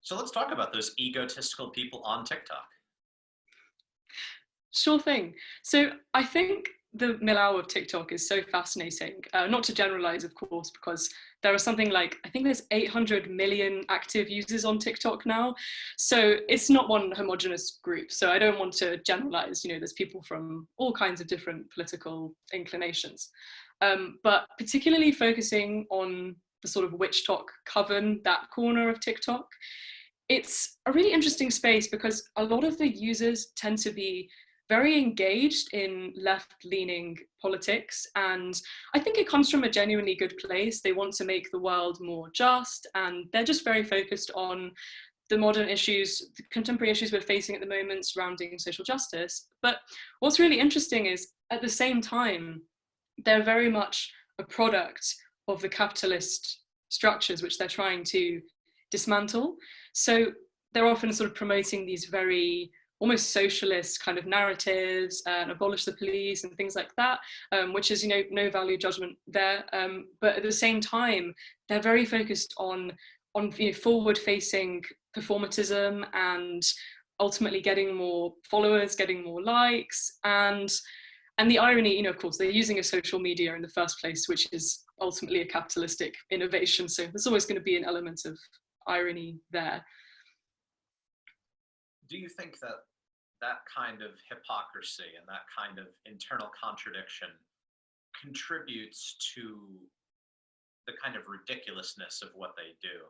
So let's talk about those egotistical people on TikTok. Sure thing. So I think the milieu of TikTok is so fascinating, not to generalize, of course, because there are something like, I think there's 800 million active users on TikTok now. So it's not one homogenous group. So I don't want to generalize, there's people from all kinds of different political inclinations. But particularly focusing on the sort of witch talk coven, that corner of TikTok, it's a really interesting space because a lot of the users tend to be very engaged in left-leaning politics, and I think it comes from a genuinely good place. They want to make the world more just, and they're just very focused on the modern issues, the contemporary issues we're facing at the moment surrounding social justice. But what's really interesting is, at the same time, they're very much a product of the capitalist structures which they're trying to dismantle. So they're often sort of promoting these very almost socialist kind of narratives and abolish the police and things like that, which is, no value judgment there. But at the same time, they're very focused on forward-facing performatism and ultimately getting more followers, getting more likes. And the irony, of course, they're using a social media in the first place, which is ultimately a capitalistic innovation. So there's always going to be an element of irony there. Do you think that that kind of hypocrisy and that kind of internal contradiction contributes to the kind of ridiculousness of what they do?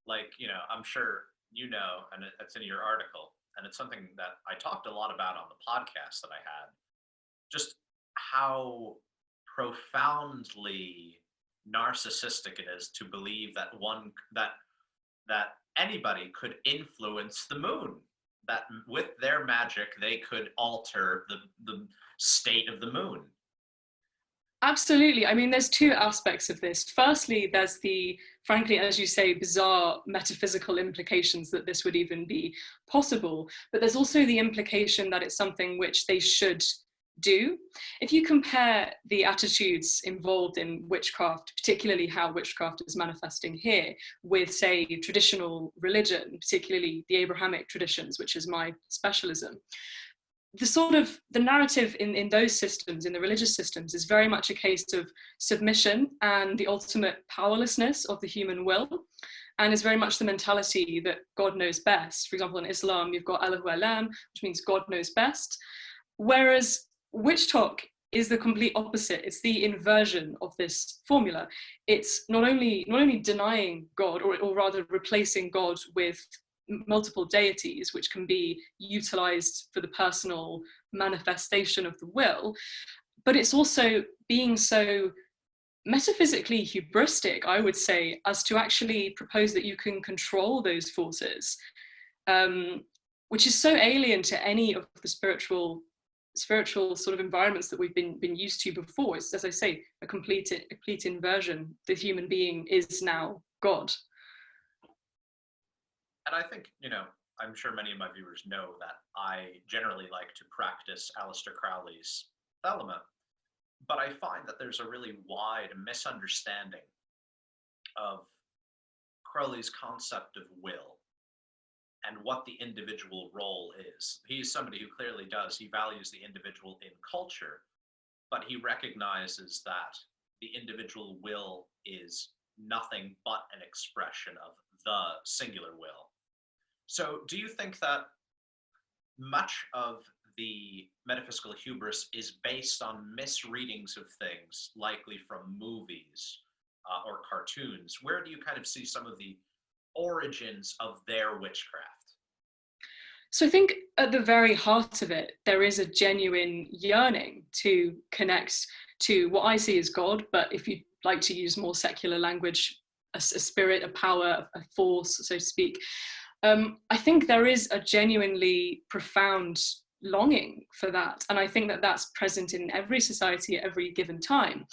Like, I'm sure and it's in your article, and it's something that I talked a lot about on the podcast that I had, just how profoundly narcissistic it is to believe that that anybody could influence the moon, that with their magic they could alter the state of the moon. Absolutely. I mean, there's two aspects of this. Firstly, there's the, frankly, as you say, bizarre metaphysical implications that this would even be possible. But there's also the implication that it's something which they should do. If you compare the attitudes involved in witchcraft, particularly how witchcraft is manifesting here, with, say, traditional religion, particularly the Abrahamic traditions, which is my specialism, the narrative in those systems, in the religious systems, is very much a case of submission and the ultimate powerlessness of the human will, and is very much the mentality that God knows best. For example, in Islam, you've got Allahu Alam, which means God knows best. Whereas witch talk is the complete opposite. It's the inversion of this formula. It's not only denying God, or rather replacing God with multiple deities, which can be utilized for the personal manifestation of the will, but it's also being so metaphysically hubristic, I would say, as to actually propose that you can control those forces, which is so alien to any of the spiritual sort of environments that we've been used to before. It's, as I say, a complete inversion. The human being is now God. And I think, I'm sure many of my viewers know that I generally like to practice Aleister Crowley's Thelema, but I find that there's a really wide misunderstanding of Crowley's concept of will and what the individual role is. He's somebody who clearly he values the individual in culture, but he recognizes that the individual will is nothing but an expression of the singular will. So do you think that much of the metaphysical hubris is based on misreadings of things, likely from movies or cartoons? Where do you kind of see some of the origins of their witchcraft? So I think at the very heart of it, there is a genuine yearning to connect to what I see as God, but if you like to use more secular language, a spirit, a power, a force, so to speak. I think there is a genuinely profound longing for that. And I think that that's present in every society at every given time.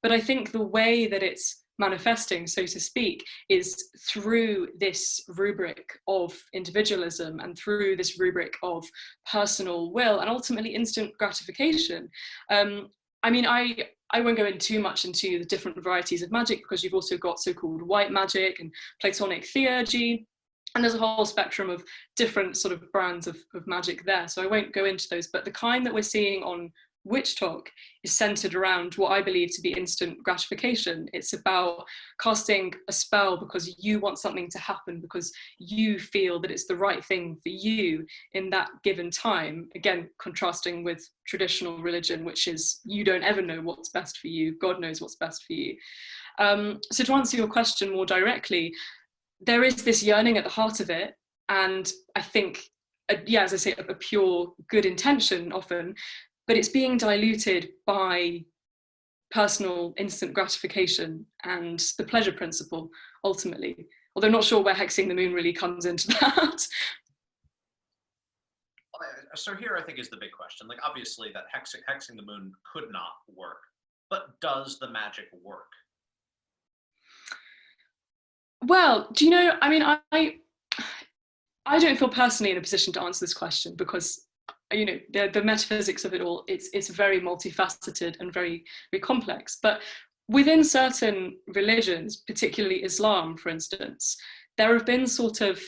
But I think the way that it's manifesting, so to speak, is through this rubric of individualism and through this rubric of personal will and ultimately instant gratification. I mean, I won't go in too much into the different varieties of magic, because you've also got so-called white magic and Platonic theurgy. And there's a whole spectrum of different sort of brands of magic there. So I won't go into those, but the kind that we're seeing on Witch Talk is centered around what I believe to be instant gratification. It's about casting a spell because you want something to happen, because you feel that it's the right thing for you in that given time. Again, contrasting with traditional religion, which is you don't ever know what's best for you, God knows what's best for you. So to answer your question more directly, there is this yearning at the heart of it, and I think, yeah, as I say, a pure good intention often, but it's being diluted by personal instant gratification and the pleasure principle ultimately, although I'm not sure where hexing the moon really comes into that. So here I think is the big question. Like, obviously that hexing the moon could not work, but does the magic work? Well, do you know, I mean, I don't feel personally in a position to answer this question because, you know, the metaphysics of it all, it's very multifaceted and very, very complex. But within certain religions, particularly Islam, for instance, there have been sort of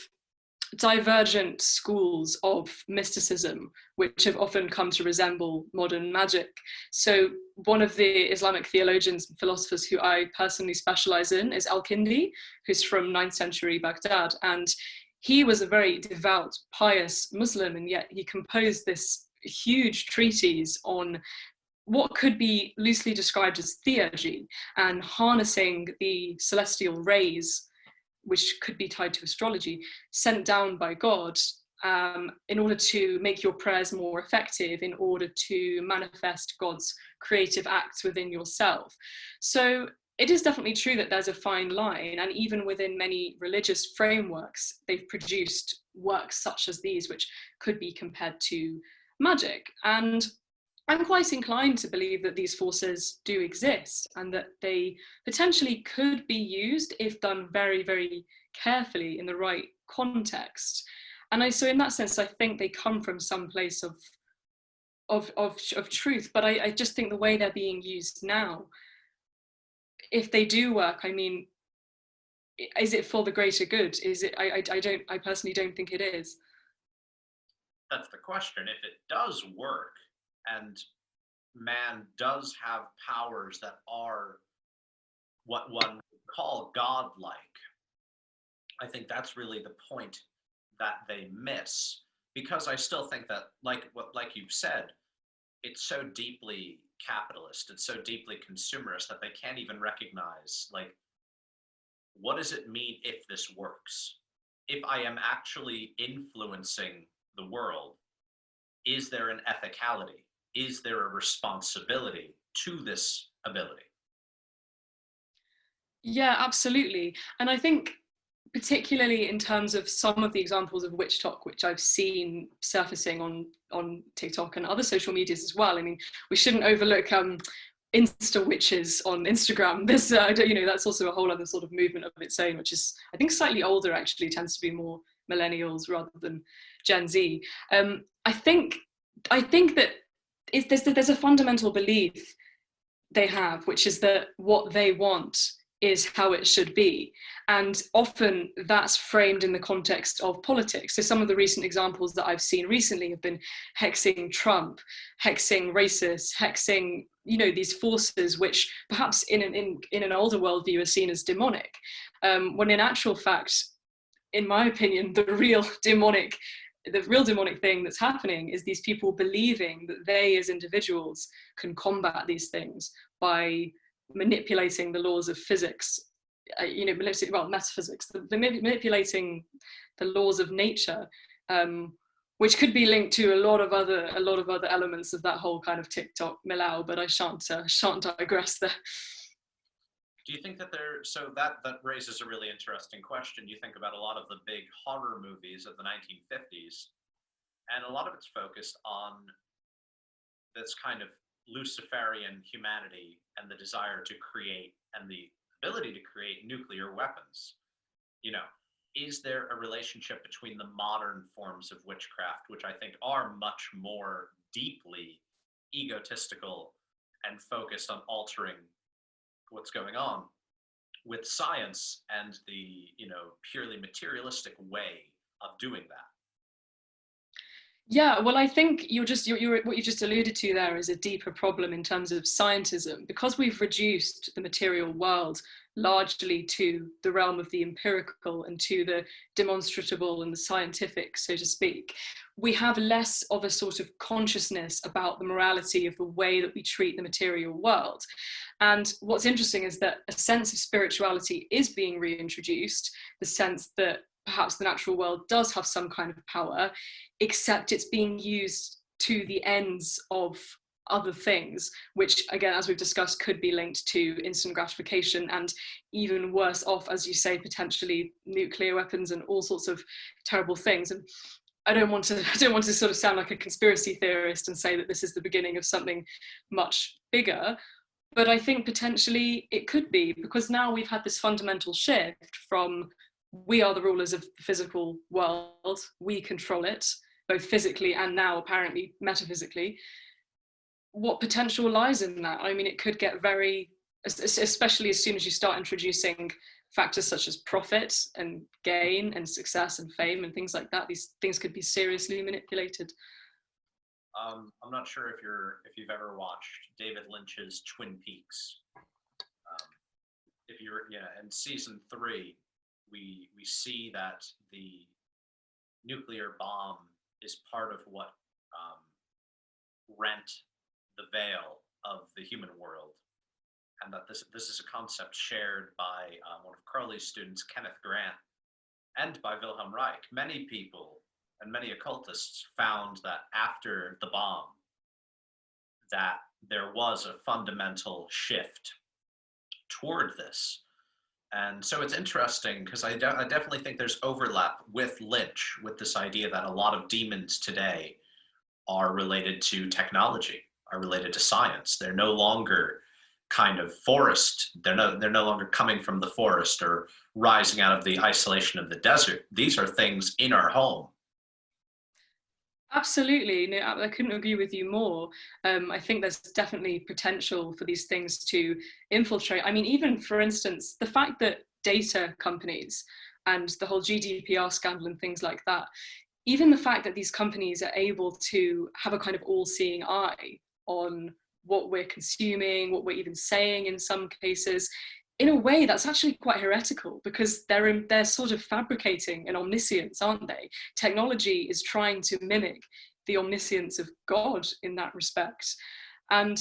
divergent schools of mysticism, which have often come to resemble modern magic. So one of the Islamic theologians and philosophers who I personally specialize in is Al-Kindi, who's from 9th century Baghdad. And he was a very devout, pious Muslim, and yet he composed this huge treatise on what could be loosely described as theurgy and harnessing the celestial rays, which could be tied to astrology, sent down by God in order to make your prayers more effective, in order to manifest God's creative acts within yourself. So it is definitely true that there's a fine line, and even within many religious frameworks, they've produced works such as these, which could be compared to magic. And I'm quite inclined to believe that these forces do exist and that they potentially could be used if done very, very carefully in the right context. And so in that sense, I think they come from some place of truth. But I just think the way they're being used now, if they do work, I mean, is it for the greater good? Is it? I personally don't think it is. That's the question. If it does work, and man does have powers that are what one would call godlike, I think that's really the point that they miss. Because I still think that, like you've said, it's so deeply capitalist, it's so deeply consumerist that they can't even recognize, like, what does it mean if this works? If I am actually influencing the world, is there an ethicality? Is there a responsibility to this ability? Yeah, absolutely. And I think particularly in terms of some of the examples of witch talk which I've seen surfacing on TikTok and other social medias as well. I mean, we shouldn't overlook Insta witches on Instagram. This, you know, that's also a whole other sort of movement of its own, which is, I think, slightly older. Actually, tends to be more millennials rather than Gen Z. I think that there's a fundamental belief they have, which is that what they want is how it should be. And often that's framed in the context of politics. So some of the recent examples that I've seen recently have been hexing Trump, hexing racists, hexing, you know, these forces which perhaps in an older worldview are seen as demonic, when in actual fact, in my opinion, the real demonic thing that's happening is these people believing that they as individuals can combat these things by manipulating the laws of physics, you know, metaphysics, manipulating the laws of nature, which could be linked to a lot of other elements of that whole kind of TikTok milau. But I shan't digress there. Do you think that so that raises a really interesting question. You think about a lot of the big horror movies of the 1950s, and a lot of it's focused on this kind of Luciferian humanity and the desire to create and the ability to create nuclear weapons. You know, is there a relationship between the modern forms of witchcraft, which I think are much more deeply egotistical and focused on altering what's going on, with science and the, purely materialistic way of doing that. Yeah, well, I think you're what you just alluded to there is a deeper problem in terms of scientism, because we've reduced the material world largely to the realm of the empirical and to the demonstrable and the scientific, so to speak. We have less of a sort of consciousness about the morality of the way that we treat the material world. And what's interesting is that a sense of spirituality is being reintroduced, the sense that perhaps the natural world does have some kind of power, except it's being used to the ends of other things, which again, as we've discussed, could be linked to instant gratification and even worse off, as you say, potentially nuclear weapons and all sorts of terrible things. And I don't want to sort of sound like a conspiracy theorist and say that this is the beginning of something much bigger, but I think potentially it could be, because now we've had this fundamental shift from we are the rulers of the physical world, we control it, both physically and now apparently metaphysically. What potential lies in that? I mean, it could get very, especially as soon as you start introducing factors such as profit and gain and success and fame and things like that, these things could be seriously manipulated. I'm not sure if you've ever watched David Lynch's Twin Peaks. In season 3, we see that the nuclear bomb is part of what rent the veil of the human world, and that this is a concept shared by one of Crowley's students, Kenneth Grant, and by Wilhelm Reich. Many people and many occultists found that after the bomb, that there was a fundamental shift toward this. And so it's interesting because I definitely think there's overlap with Lynch, with this idea that a lot of demons today are related to technology, are related to science. They're no longer kind of forest. They're no longer coming from the forest or rising out of the isolation of the desert. These are things in our home. Absolutely, no, I couldn't agree with you more. I think there's definitely potential for these things to infiltrate. I mean, even for instance, the fact that data companies and the whole GDPR scandal and things like that, even the fact that these companies are able to have a kind of all-seeing eye on what we're consuming, what we're even saying in some cases, in a way that's actually quite heretical, because they're sort of fabricating an omniscience, aren't they? Technology is trying to mimic the omniscience of God in that respect. And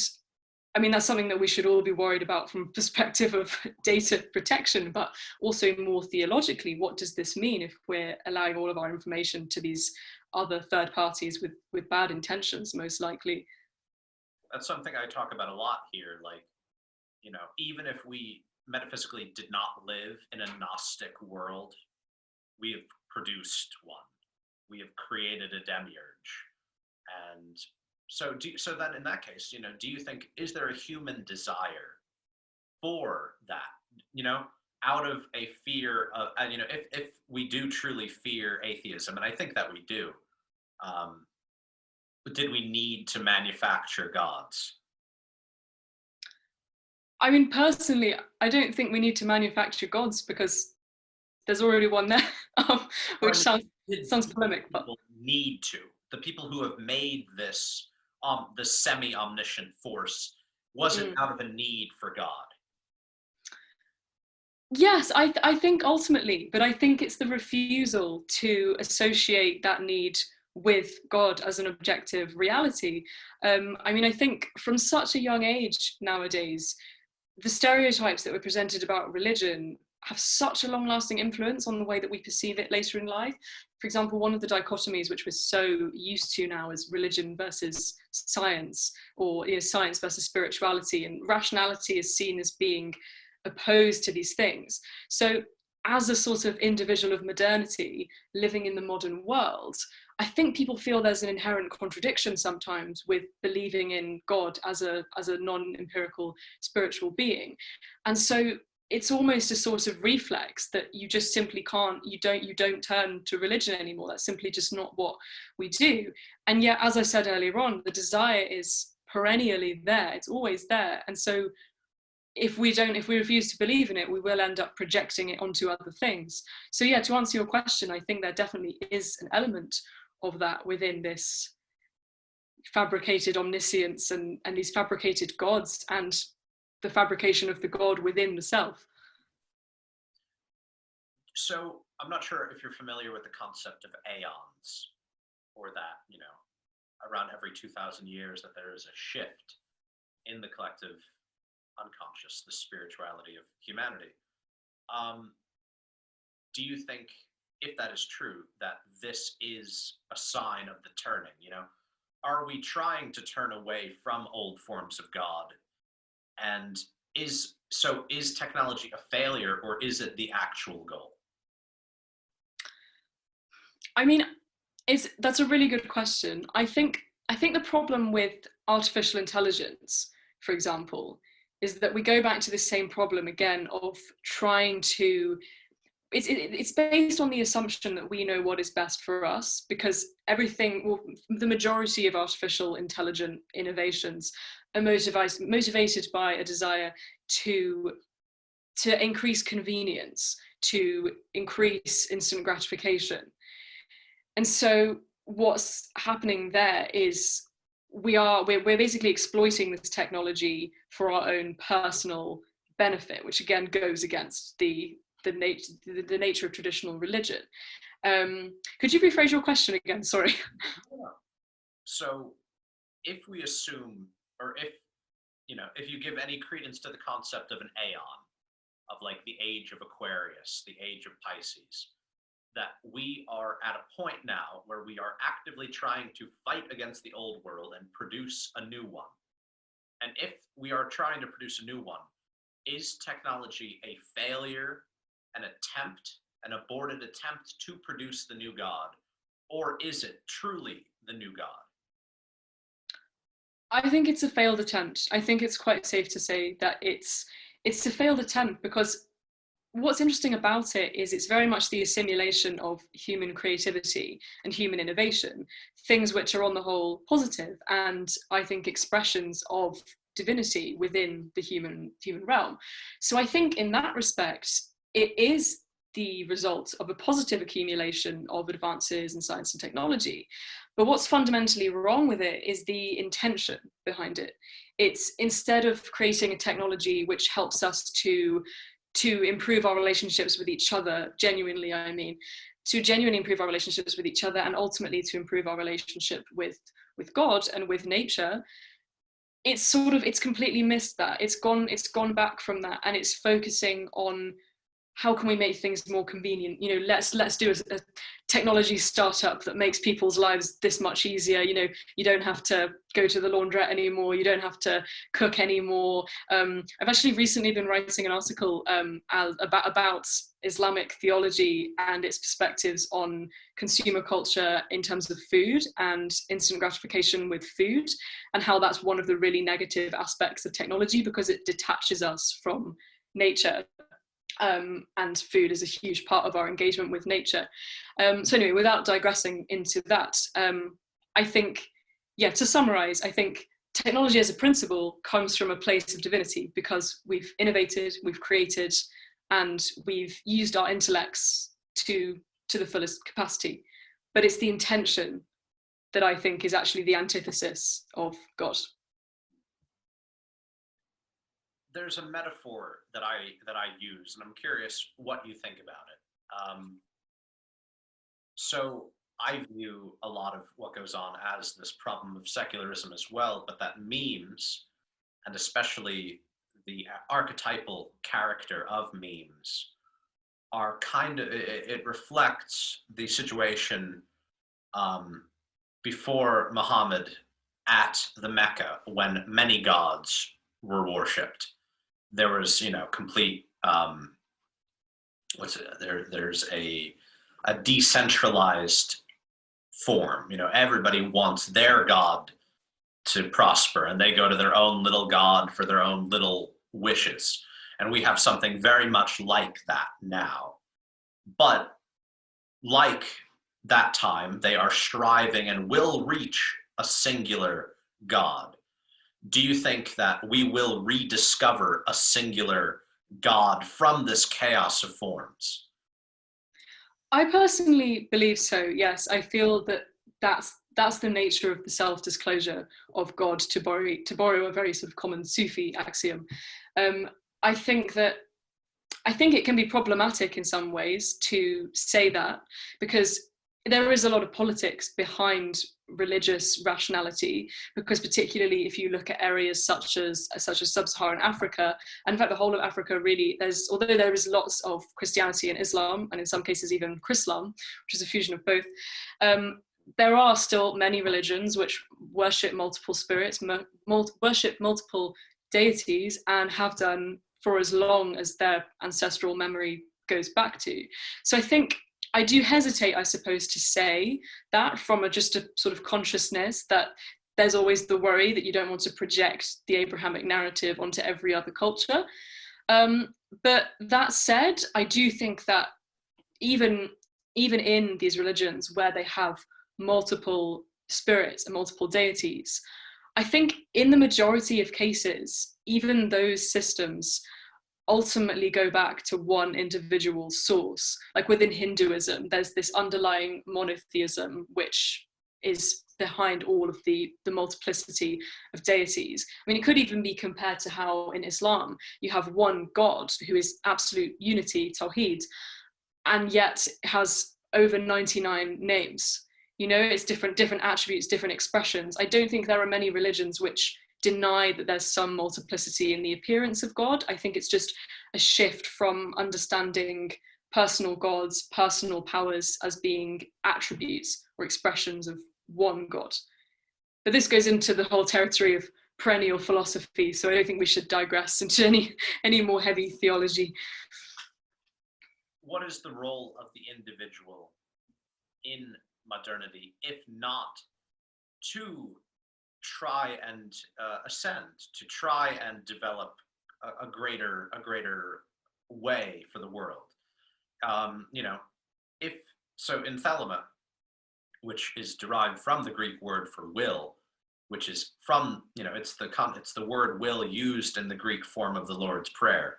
I mean, that's something that we should all be worried about from a perspective of data protection, but also more theologically, what does this mean if we're allowing all of our information to these other third parties with bad intentions, most likely? That's something I talk about a lot here. Like, even if we metaphysically did not live in a Gnostic world, we have produced one. We have created a demiurge. And so then in that case, do you think, is there a human desire for that, out of a fear of, if we do truly fear atheism, and I think that we do, did we need to manufacture gods? I mean, personally, I don't think we need to manufacture gods because there's already one there, which sounds polemic. But people need to. The people who have made this the semi-omniscient force, was it out of a need for God? Yes, I think ultimately, but I think it's the refusal to associate that need with God as an objective reality. I mean, I think from such a young age nowadays, the stereotypes that were presented about religion have such a long-lasting influence on the way that we perceive it later in life. For example, one of the dichotomies which we're so used to now is religion versus science, or science versus spirituality, and rationality is seen as being opposed to these things. So as a sort of individual of modernity living in the modern world, I think people feel there's an inherent contradiction sometimes with believing in God as a non-empirical spiritual being. And so it's almost a sort of reflex that you just simply can't, you don't turn to religion anymore. That's simply just not what we do. And yet, as I said earlier on, the desire is perennially there. It's always there. And so if we refuse to believe in it, we will end up projecting it onto other things. So yeah, to answer your question, I think there definitely is an element of that within this fabricated omniscience and these fabricated gods and the fabrication of the god within the self. So I'm not sure if you're familiar with the concept of aeons, or that, around every 2,000 years that there is a shift in the collective unconscious, the spirituality of humanity. Do you think, if that is true, that this is a sign of the turning? Are we trying to turn away from old forms of God? And is technology a failure, or is it the actual goal? I mean, that's a really good question. I think the problem with artificial intelligence, for example, is that we go back to the same problem again of trying to. It's based on the assumption that we know what is best for us, because the majority of artificial intelligent innovations are motivated by a desire to increase convenience, to increase instant gratification. And so what's happening there is we're basically exploiting this technology for our own personal benefit, which again goes against the nature of traditional religion. Could you rephrase your question again? Sorry. Yeah. So if we assume, or if you give any credence to the concept of an aeon, of like the age of Aquarius, the age of Pisces, that we are at a point now where we are actively trying to fight against the old world and produce a new one. And if we are trying to produce a new one, is technology a failure, an aborted attempt to produce the new God, or is it truly the new God? I think it's a failed attempt. I think it's quite safe to say that it's a failed attempt, because what's interesting about it is it's very much the assimilation of human creativity and human innovation, things which are on the whole positive, and I think expressions of divinity within the human realm. So I think in that respect, it is the result of a positive accumulation of advances in science and technology. But what's fundamentally wrong with it is the intention behind it. It's, instead of creating a technology which helps us to improve our relationships with each other, genuinely improve our relationships with each other, and ultimately to improve our relationship with God and with nature, it's completely missed that. It's gone back from that, and it's focusing on how can we make things more convenient. Let's do a technology startup that makes people's lives this much easier. You don't have to go to the laundrette anymore, you don't have to cook anymore. I've actually recently been writing an article about Islamic theology and its perspectives on consumer culture in terms of food and instant gratification with food, and how that's one of the really negative aspects of technology, because it detaches us from nature. And food is a huge part of our engagement with nature. So anyway, without digressing into that, I think, to summarize, I think technology as a principle comes from a place of divinity, because we've innovated, we've created, and we've used our intellects to the fullest capacity. But it's the intention that I think is actually the antithesis of God. There's a metaphor that I use, and I'm curious what you think about it. So I view a lot of what goes on as this problem of secularism as well, but that memes, and especially the archetypal character of memes, are it reflects the situation before Muhammad at the Mecca, when many gods were worshipped. There was, complete, there's a decentralized form. Everybody wants their god to prosper, and they go to their own little god for their own little wishes. And we have something very much like that now. But like that time, they are striving and will reach a singular god. do you think that we will rediscover a singular God from this chaos of forms? I personally believe so. Yes, I feel that that's the nature of the self-disclosure of God, to borrow a very sort of common Sufi axiom. Um, I think that I think it can be problematic in some ways to say that, because there is a lot of politics behind religious rationality, because particularly if you look at areas such as sub-Saharan Africa, and in fact the whole of Africa really, although there is lots of Christianity and Islam, and in some cases even Chrislam, which is a fusion of both, there are still many religions which worship multiple spirits, worship multiple deities, and have done for as long as their ancestral memory goes back to. So I think I do hesitate, I suppose, to say that from just a sort of consciousness that there's always the worry that you don't want to project the Abrahamic narrative onto every other culture. But that said, I do think that even in these religions where they have multiple spirits and multiple deities, I think in the majority of cases, even those systems ultimately go back to one individual source. Like within Hinduism, there's this underlying monotheism which is behind all of the multiplicity of deities. I mean, it could even be compared to how in Islam you have one God who is absolute unity, Tawheed, and yet has over 99 names. You know, it's different attributes, different expressions. I don't think there are many religions which deny that there's some multiplicity in the appearance of God. I think it's just a shift from understanding personal gods, personal powers as being attributes or expressions of one God. But this goes into the whole territory of perennial philosophy, so I don't think we should digress into any more heavy theology. What is the role of the individual in modernity, if not to try and ascend, to try and develop a greater way for the world? You know, if so, in thelema, which is derived from the Greek word for will, which is from, you know, it's the word will used in the Greek form of the Lord's Prayer.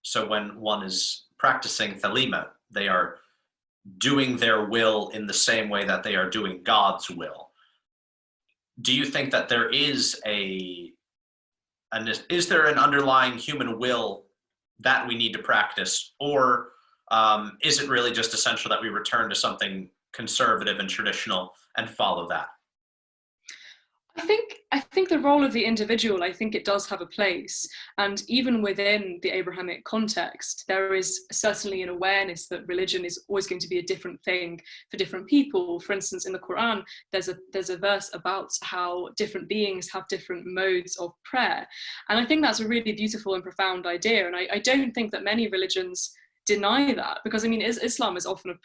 So when one is practicing thelema, they are doing their will in the same way that they are doing God's will. Do you think that there is is there an underlying human will that we need to practice, or is it really just essential that we return to something conservative and traditional and follow that? I think the role of the individual, I think it does have a place. And even within the Abrahamic context, there is certainly an awareness that religion is always going to be a different thing for different people. For instance, in the Quran, there's a verse about how different beings have different modes of prayer. And I think that's a really beautiful and profound idea. And I don't think that many religions deny that, because I mean, Islam is often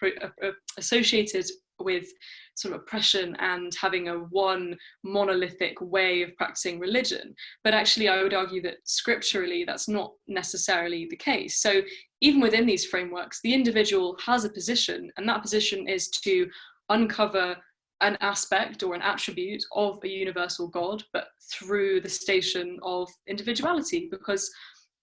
associated with sort of oppression and having a one monolithic way of practicing religion. But actually, I would argue that scripturally, that's not necessarily the case. So even within these frameworks, the individual has a position, and that position is to uncover an aspect or an attribute of a universal God, but through the station of individuality, because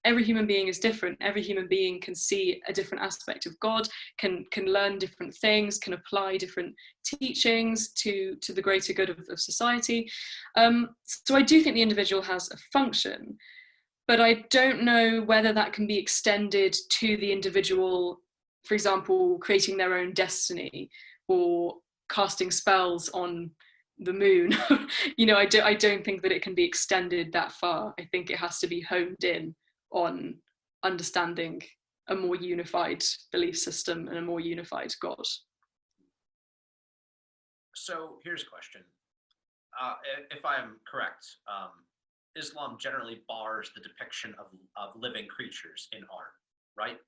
every human being is different. Every human being can see a different aspect of God, can learn different things, can apply different teachings to the greater good of society. So I do think the individual has a function, but I don't know whether that can be extended to the individual, for example, creating their own destiny or casting spells on the moon. You know, I don't think that it can be extended that far. I think it has to be honed in on understanding a more unified belief system and a more unified God. So here's a question. If I am correct, Islam generally bars the depiction of living creatures in art, right?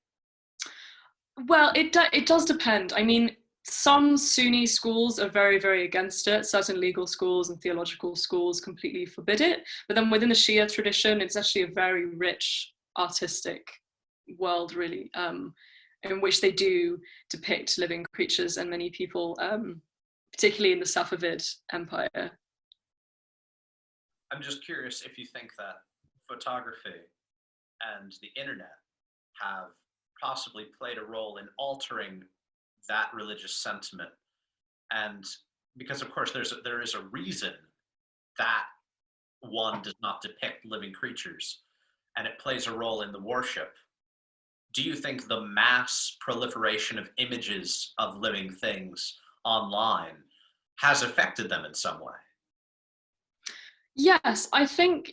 Well, it does depend. I mean, some Sunni schools are very, very against it. Certain legal schools and theological schools completely forbid it. But then within the Shia tradition, it's actually a very rich artistic world, really, in which they do depict living creatures, and many people, particularly in the Safavid Empire. I'm just curious if you think that photography and the internet have possibly played a role in altering that religious sentiment. And because of course there is a reason that one does not depict living creatures, and it plays a role in the worship. Do you think the mass proliferation of images of living things online has affected them in some way? Yes, I think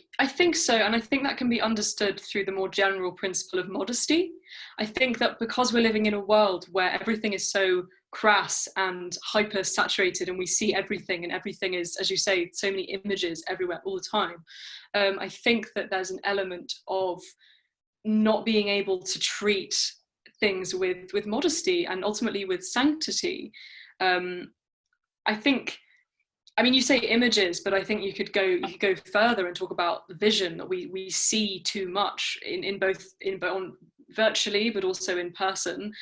so, and I think that can be understood through the more general principle of modesty. I think that because we're living in a world where everything is so crass and hyper saturated, and we see everything, and everything is, as you say, so many images everywhere all the time. I think that there's an element of not being able to treat things with modesty and ultimately with sanctity. Um, I think, I mean, you say images, but I think you could go further and talk about vision. That we see too much in both on virtually, but also in person.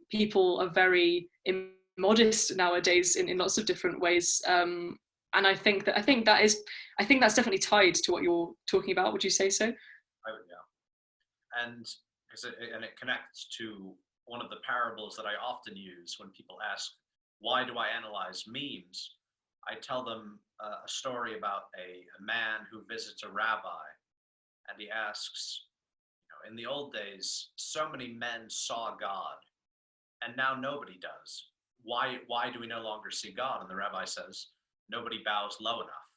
People are very immodest nowadays in lots of different ways, and I think that's definitely tied to what you're talking about. Would you say so? Yeah. And and it connects to one of the parables that I often use when people ask, why do I analyze memes? I tell them a story about a man who visits a rabbi, and he asks, in the old days, so many men saw God, and now nobody does. Why do we no longer see God? And the rabbi says, nobody bows low enough.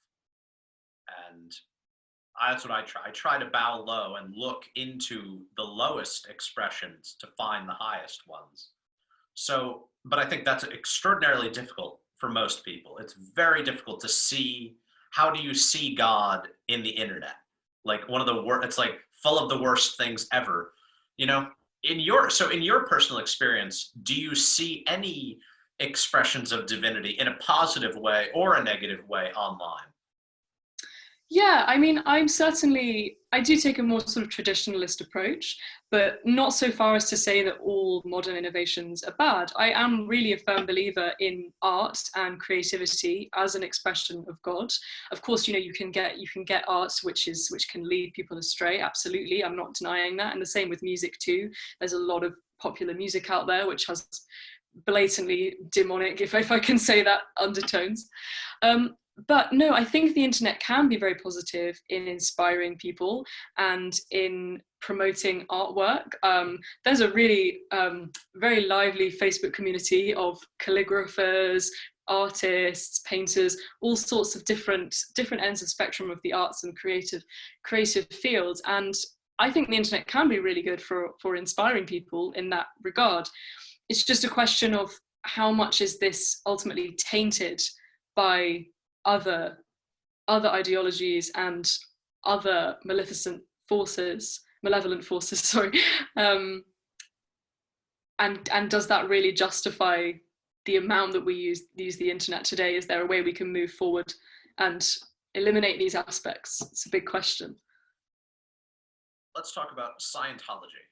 And that's what I try. I try to bow low and look into the lowest expressions to find the highest ones. So, but I think that's extraordinarily difficult for most people. It's very difficult to see. How do you see God in the internet? Like one of the worst, it's like full of the worst things ever. You know, in your personal experience, do you see any expressions of divinity in a positive way or a negative way online? Yeah, I mean, I do take a more sort of traditionalist approach, but not so far as to say that all modern innovations are bad. I am really a firm believer in art and creativity as an expression of God. Of course, you can get art which can lead people astray. Absolutely, I'm not denying that. And the same with music too. There's a lot of popular music out there which has blatantly demonic, if I can say that, undertones. But no, I think the internet can be very positive in inspiring people and in promoting artwork. There's a really very lively Facebook community of calligraphers, artists, painters, all sorts of different ends of spectrum of the arts and creative fields. And I think the internet can be really good for inspiring people in that regard. It's just a question of how much is this ultimately tainted by other ideologies and other malevolent forces, sorry, and does that really justify the amount that we use the internet today? Is there a way we can move forward and eliminate these aspects? It's a big question. Let's talk about Scientology.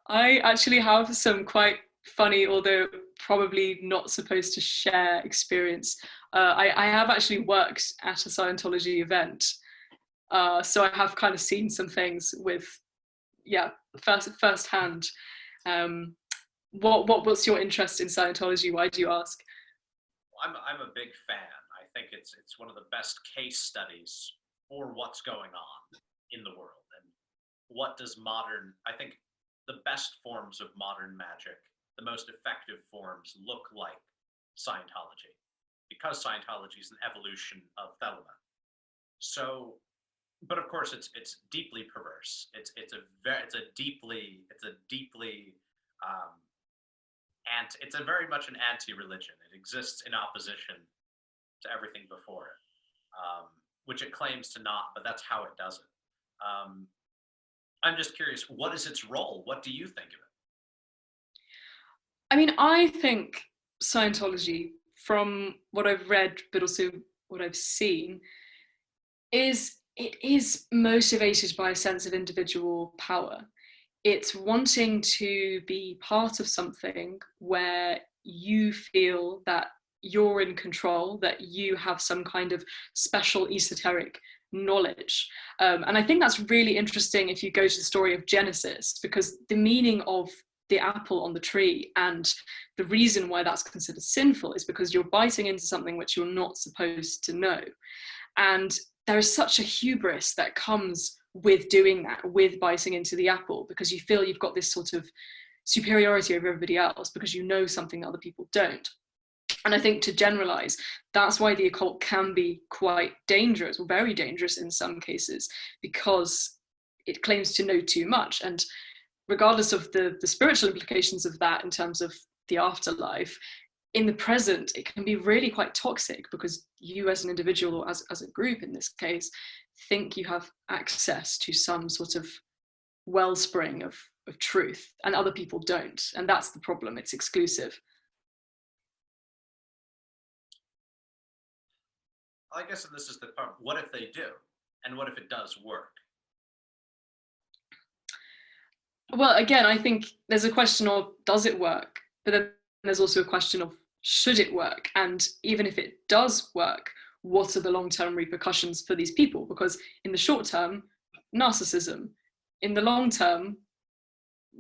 I actually have some quite funny, although probably not supposed to share, experience. I have actually worked at a Scientology event, so I have kind of seen some things with, yeah, firsthand. What's your interest in Scientology? Why do you ask? I'm a big fan. I think it's one of the best case studies for what's going on in the world, and what does modern, I think the best forms of modern magic, the most effective forms, look like Scientology, because Scientology is an evolution of Thelema. So, but of course it's deeply perverse. It's a deeply it's a very much an anti-religion. It exists in opposition to everything before it, which it claims to not, but that's how it does it. I'm just curious, what is its role? What do you think of it? I mean, I think Scientology, from what I've read, but also what I've seen, it is motivated by a sense of individual power. It's wanting to be part of something where you feel that you're in control, that you have some kind of special esoteric knowledge. And I think that's really interesting if you go to the story of Genesis, because the meaning of the apple on the tree and the reason why that's considered sinful is because you're biting into something which you're not supposed to know. And there is such a hubris that comes with doing that, with biting into the apple, because you feel you've got this sort of superiority over everybody else because you know something that other people don't. And I think, to generalize, that's why the occult can be quite dangerous, or very dangerous in some cases, because it claims to know too much. And regardless of the spiritual implications of that in terms of the afterlife, in the present, it can be really quite toxic, because you as an individual, or as a group in this case, think you have access to some sort of wellspring of truth, and other people don't. And that's the problem, it's exclusive. I guess this is the part. What if they do? And what if it does work? Well, again, I think there's a question of, does it work? But then there's also a question of, should it work? And even if it does work, what are the long-term repercussions for these people? Because in the short term, narcissism. In the long term,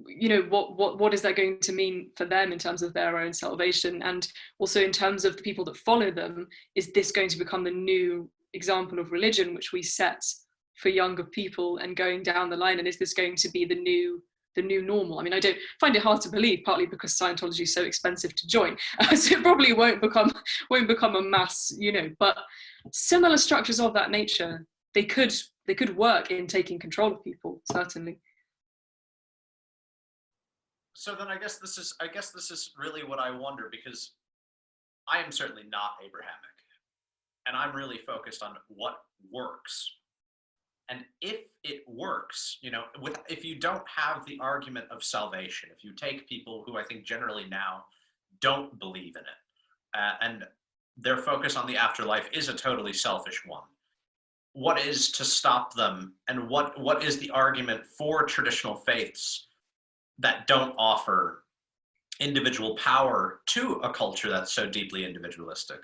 you know, what is that going to mean for them in terms of their own salvation? And also in terms of the people that follow them, is this going to become the new example of religion which we set for younger people and going down the line? And is this going to be the new normal? I mean, I don't find it hard to believe, partly because Scientology is so expensive to join, so it probably won't become a mass, you know. But similar structures of that nature, they could work in taking control of people, certainly. So then I guess this is really what I wonder, because I am certainly not Abrahamic, and I'm really focused on what works. And if it works, you know, if you don't have the argument of salvation, if you take people who I think generally now don't believe in it, and their focus on the afterlife is a totally selfish one, what is to stop them? And what is the argument for traditional faiths that don't offer individual power to a culture that's so deeply individualistic?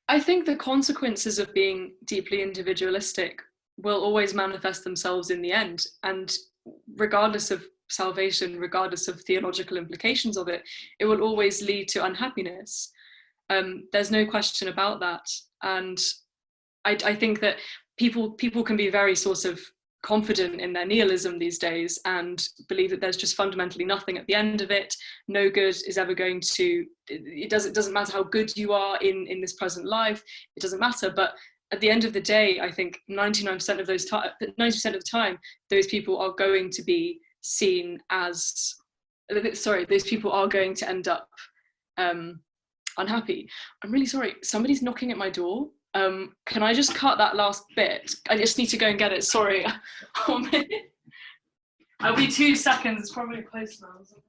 I think the consequences of being deeply individualistic will always manifest themselves in the end. And regardless of salvation, regardless of theological implications of it, it will always lead to unhappiness. There's no question about that. And I think that people can be very sort of confident in their nihilism these days and believe that there's just fundamentally nothing at the end of it. No good is ever going to, it doesn't matter how good you are in this present life, it doesn't matter. But at the end of the day, I think 99% of 90% of the time, those people are going to be seen as, those people are going to end up unhappy. I'm really sorry, somebody's knocking at my door. Can I just cut that last bit? I just need to go and get it, sorry. I'll be 2 seconds, it's probably close now or something.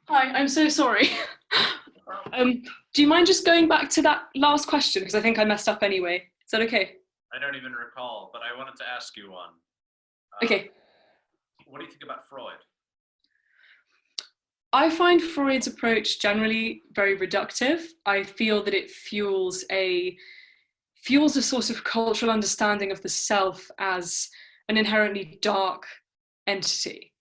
Hi, I'm so sorry. Do you mind just going back to that last question? Because I think I messed up anyway. Is that okay? I don't even recall, but I wanted to ask you one. Okay. What do you think about Freud? I find Freud's approach generally very reductive. I feel that it fuels a sort of cultural understanding of the self as an inherently dark entity,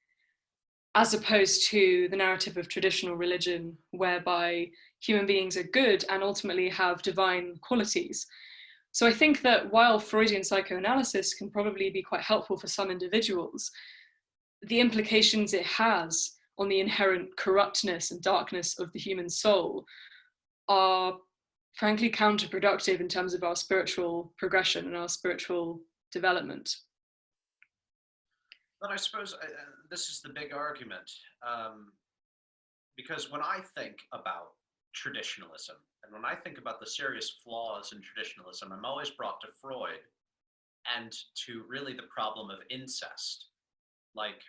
as opposed to the narrative of traditional religion, whereby human beings are good and ultimately have divine qualities. So I think that while Freudian psychoanalysis can probably be quite helpful for some individuals, the implications it has on the inherent corruptness and darkness of the human soul are frankly counterproductive in terms of our spiritual progression and our spiritual development. But I suppose this is the big argument, because when I think about traditionalism, and when I think about the serious flaws in traditionalism, I'm always brought to Freud, and to really the problem of incest. Like,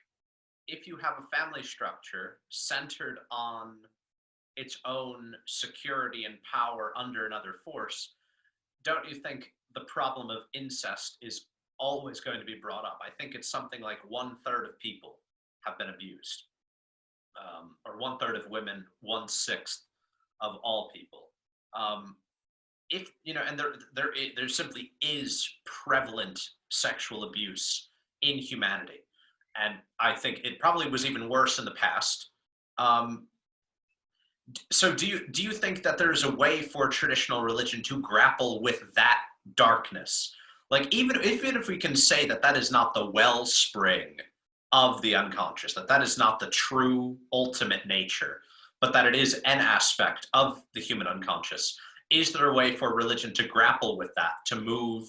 if you have a family structure centered on its own security and power under another force, don't you think the problem of incest is always going to be brought up? I think it's something like 1/3 of people have been abused, or 1/3 of women, 1/6 of all people. If you know, and there simply is prevalent sexual abuse in humanity, and I think it probably was even worse in the past. Um, so do you think that there's a way for traditional religion to grapple with that darkness? Like, even if we can say that that is not the wellspring of the unconscious, that that is not the true ultimate nature, but that it is an aspect of the human unconscious, is there a way for religion to grapple with that, to move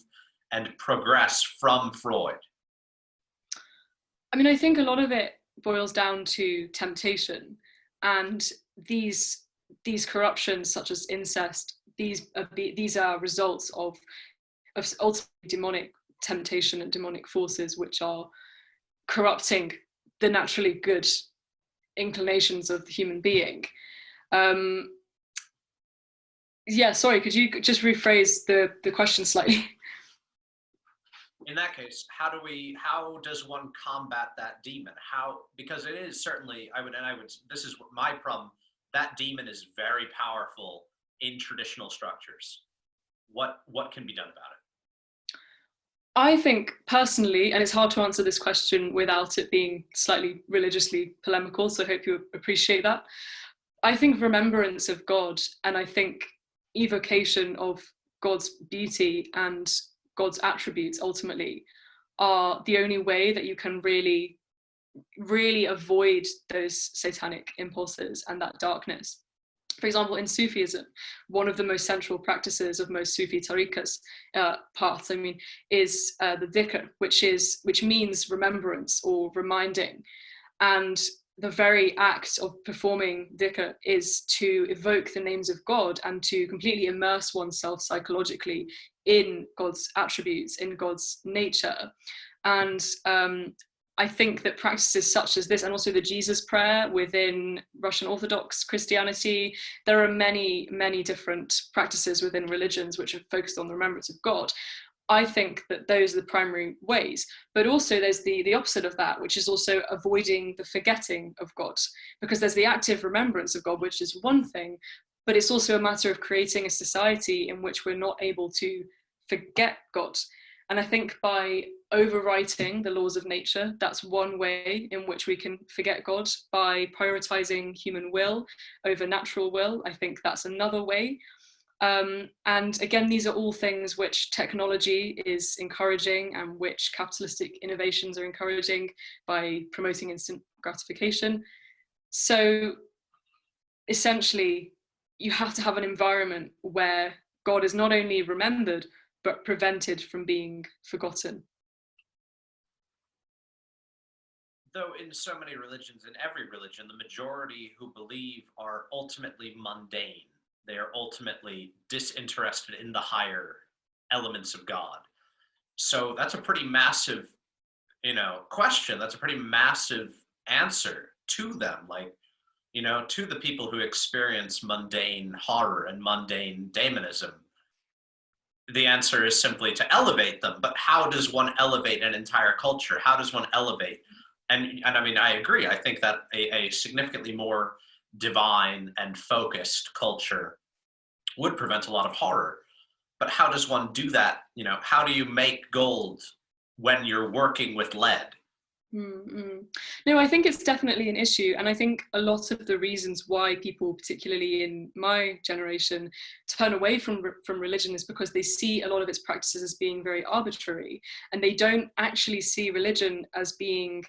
and progress from Freud? I mean, I think a lot of it boils down to temptation, and these corruptions, such as incest, these are results of ultimately demonic temptation and demonic forces, which are corrupting the naturally good inclinations of the human being. Yeah, sorry, could you just rephrase the question slightly? In that case, how does one combat that demon? Because it is certainly, this is my problem, that demon is very powerful in traditional structures. What can be done about it? I think personally, and it's hard to answer this question without it being slightly religiously polemical, so I hope you appreciate that. I think remembrance of God, and I think evocation of God's beauty and God's attributes ultimately are the only way that you can really, really avoid those satanic impulses and that darkness. For example, in Sufism, one of the most central practices of most Sufi tariqas, paths, is the dhikr, which means remembrance or reminding. And the very act of performing dhikr is to evoke the names of God and to completely immerse oneself psychologically in God's attributes, in God's nature. And I think that practices such as this, and also the Jesus prayer within Russian Orthodox Christianity, there are many, many different practices within religions which are focused on the remembrance of God. I think that those are the primary ways, but also there's the opposite of that, which is also avoiding the forgetting of God, because there's the active remembrance of God, which is one thing, but it's also a matter of creating a society in which we're not able to forget God. And I think by overwriting the laws of nature, that's one way in which we can forget God. By prioritizing human will over natural will, I think that's another way. And again, these are all things which technology is encouraging and which capitalistic innovations are encouraging by promoting instant gratification. So essentially, you have to have an environment where God is not only remembered, but prevented from being forgotten. Though in so many religions, in every religion, the majority who believe are ultimately mundane. They are ultimately disinterested in the higher elements of God. So that's a pretty massive, question. That's a pretty massive answer to them. Like, to the people who experience mundane horror and mundane daemonism, the answer is simply to elevate them. But how does one elevate an entire culture? How does one elevate? And I agree. I think that a significantly more divine and focused culture would prevent a lot of horror. But how does one do that? How do you make gold when you're working with lead? Mm-hmm. No, I think it's definitely an issue. And I think a lot of the reasons why people, particularly in my generation, turn away from religion is because they see a lot of its practices as being very arbitrary. And they don't actually see religion as being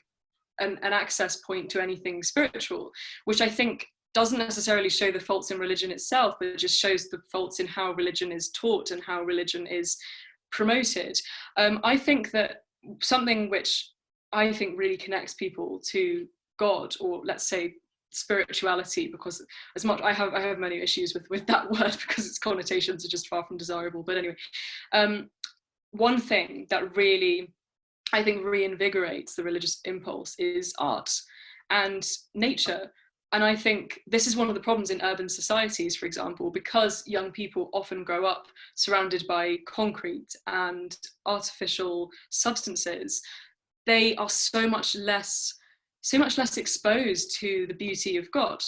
an access point to anything spiritual, which I think doesn't necessarily show the faults in religion itself, but it just shows the faults in how religion is taught and how religion is promoted. I think that something which I think really connects people to God, or let's say spirituality, because as much I have many issues with that word because its connotations are just far from desirable. But anyway, one thing that really, I think, reinvigorates the religious impulse is art and nature. And I think this is one of the problems in urban societies, for example, because young people often grow up surrounded by concrete and artificial substances. They are so much less exposed to the beauty of God.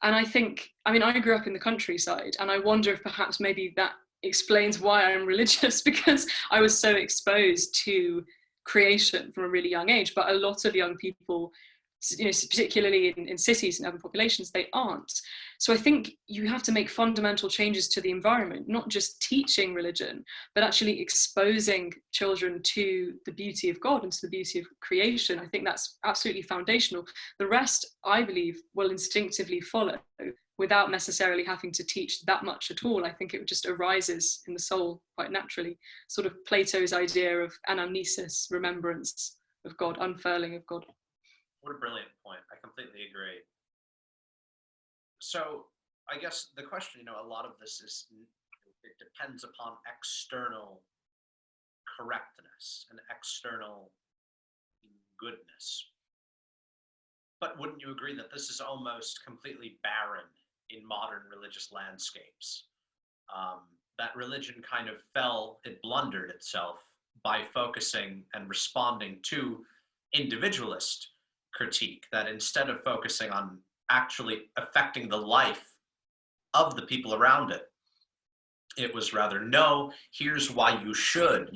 And I think, I mean, I grew up in the countryside, and I wonder if perhaps maybe that explains why I'm religious, because I was so exposed to creation from a really young age. But a lot of young people, particularly in cities and urban populations, they aren't. So I think you have to make fundamental changes to the environment, not just teaching religion, but actually exposing children to the beauty of God and to the beauty of creation. I think that's absolutely foundational. The rest, I believe, will instinctively follow without necessarily having to teach that much at all. I think it just arises in the soul quite naturally, sort of Plato's idea of anamnesis, remembrance of God, unfurling of God. What a brilliant point. I completely agree. So I guess the question, a lot of this is, it depends upon external correctness and external goodness. But wouldn't you agree that this is almost completely barren in modern religious landscapes? That religion kind of it blundered itself by focusing and responding to individualist critique, that instead of focusing on actually affecting the life of the people around it, it was rather, no, here's why you should,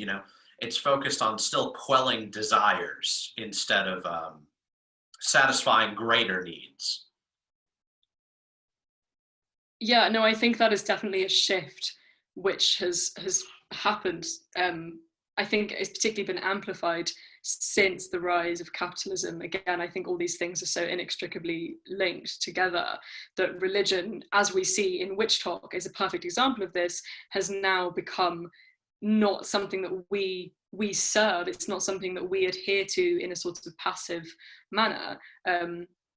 it's focused on still quelling desires instead of satisfying greater needs. Yeah, no, I think that is definitely a shift which has happened. I think it's particularly been amplified since the rise of capitalism. Again, I think all these things are so inextricably linked together that religion, as we see in Witch Talk, is a perfect example of this, has now become not something that we serve. It's not something that we adhere to in a sort of passive manner.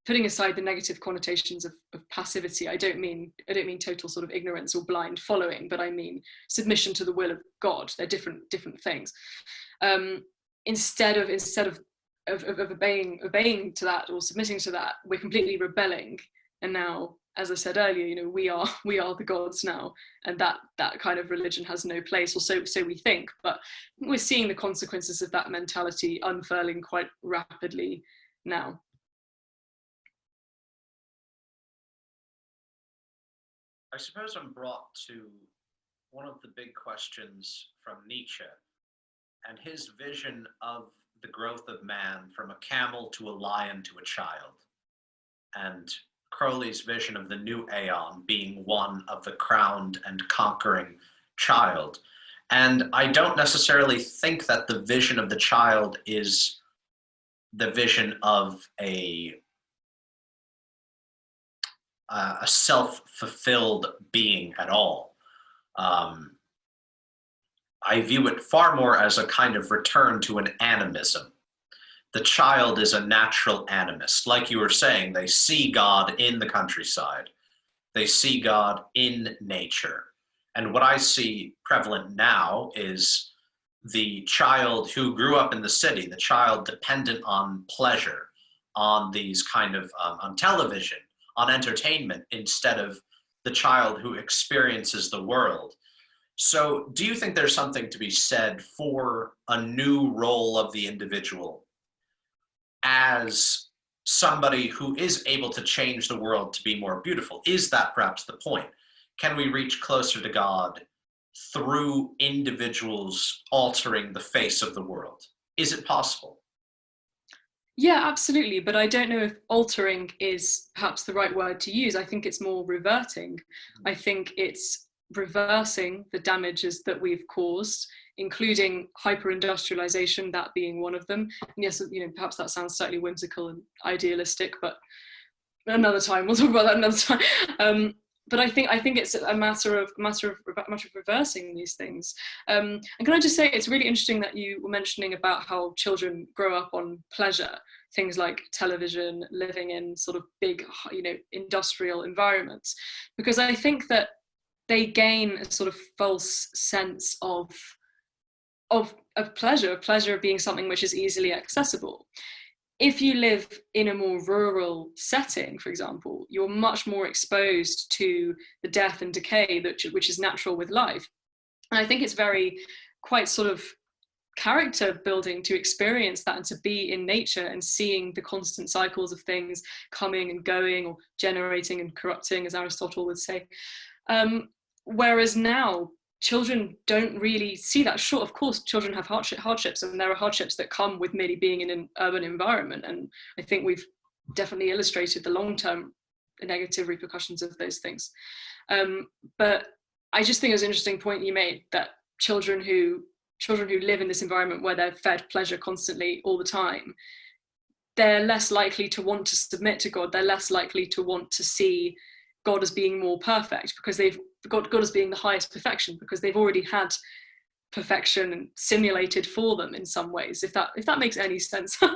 Putting aside the negative connotations of passivity, I don't mean total sort of ignorance or blind following, but I mean submission to the will of God. They're different things. Instead of obeying to that or submitting to that, we're completely rebelling. And now, as I said earlier, we are the gods now, and that kind of religion has no place, or so we think. But we're seeing the consequences of that mentality unfurling quite rapidly now. I suppose I'm brought to one of the big questions from Nietzsche and his vision of the growth of man from a camel to a lion to a child, and Crowley's vision of the new aeon being one of the crowned and conquering child. And I don't necessarily think that the vision of the child is the vision of a self-fulfilled being at all. I view it far more as a kind of return to an animism. The child is a natural animist. Like you were saying, they see God in the countryside. They see God in nature. And what I see prevalent now is the child who grew up in the city, the child dependent on pleasure, on these kind of, on television, on entertainment, instead of the child who experiences the world. So do you think there's something to be said for a new role of the individual as somebody who is able to change the world to be more beautiful? Is that perhaps the point? Can we reach closer to God through individuals altering the face of the world? Is it possible? Yeah, absolutely. But I don't know if altering is perhaps the right word to use. I think it's more reverting. I think it's reversing the damages that we've caused, including hyper-industrialization, that being one of them. And yes, perhaps that sounds slightly whimsical and idealistic, but another time, we'll talk about that another time. But I think it's a matter of reversing these things. And can I just say, it's really interesting that you were mentioning about how children grow up on pleasure, things like television, living in sort of big, industrial environments, because I think that they gain a sort of false sense of of pleasure being something which is easily accessible. If you live in a more rural setting, for example, you're much more exposed to the death and decay which is natural with life. And I think it's quite sort of character building to experience that and to be in nature and seeing the constant cycles of things coming and going, or generating and corrupting, as Aristotle would say. Whereas now, children don't really see that. Sure, of course, children have hardships, and there are hardships that come with merely being in an urban environment. And I think we've definitely illustrated the long-term negative repercussions of those things. But I just think it was an interesting point you made, that children who live in this environment where they're fed pleasure constantly all the time, they're less likely to want to submit to God. They're less likely to want to see God as being more perfect, because God as being the highest perfection, because they've already had perfection simulated for them in some ways, if that makes any sense. I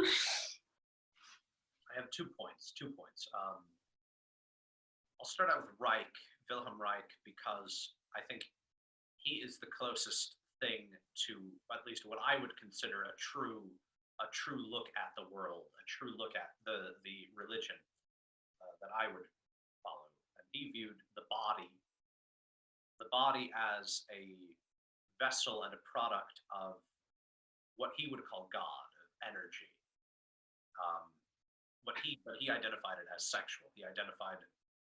have 2 points. I'll start out with Wilhelm Reich, because I think he is the closest thing to, at least what I would consider a true look at the world, a true look at the religion that I would follow. And he viewed the body as a vessel and a product of what he would call God, energy. But he identified it as sexual. He identified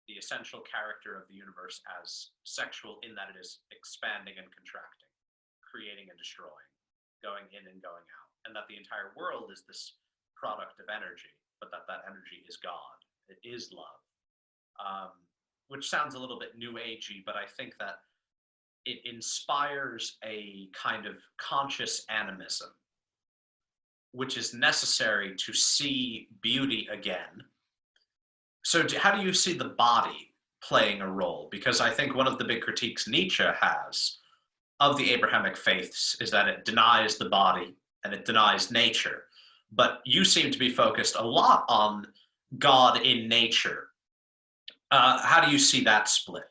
the essential character of the universe as sexual, in that it is expanding and contracting, creating and destroying, going in and going out, and that the entire world is this product of energy, but that energy is God. It is love. Which sounds a little bit new agey, but I think that it inspires a kind of conscious animism, which is necessary to see beauty again. So how do you see the body playing a role? Because I think one of the big critiques Nietzsche has of the Abrahamic faiths is that it denies the body and it denies nature. But you seem to be focused a lot on God in nature. How do you see that split?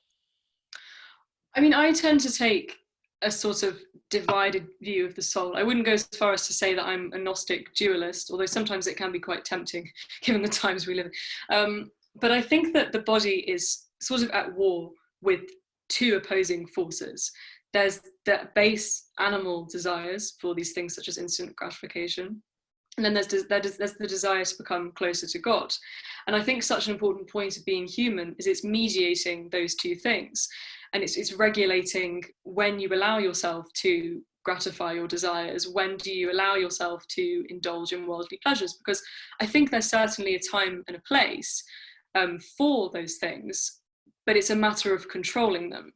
I mean, I tend to take a sort of divided view of the soul. I wouldn't go as far as to say that I'm a Gnostic dualist, although sometimes it can be quite tempting given the times we live in. But I think that the body is sort of at war with two opposing forces. There's the base animal desires for these things such as instant gratification. And then there's the desire to become closer to God. And I think such an important point of being human is it's mediating those two things. And it's regulating when you allow yourself to gratify your desires, when do you allow yourself to indulge in worldly pleasures? Because I think there's certainly a time and a place for those things, but it's a matter of controlling them.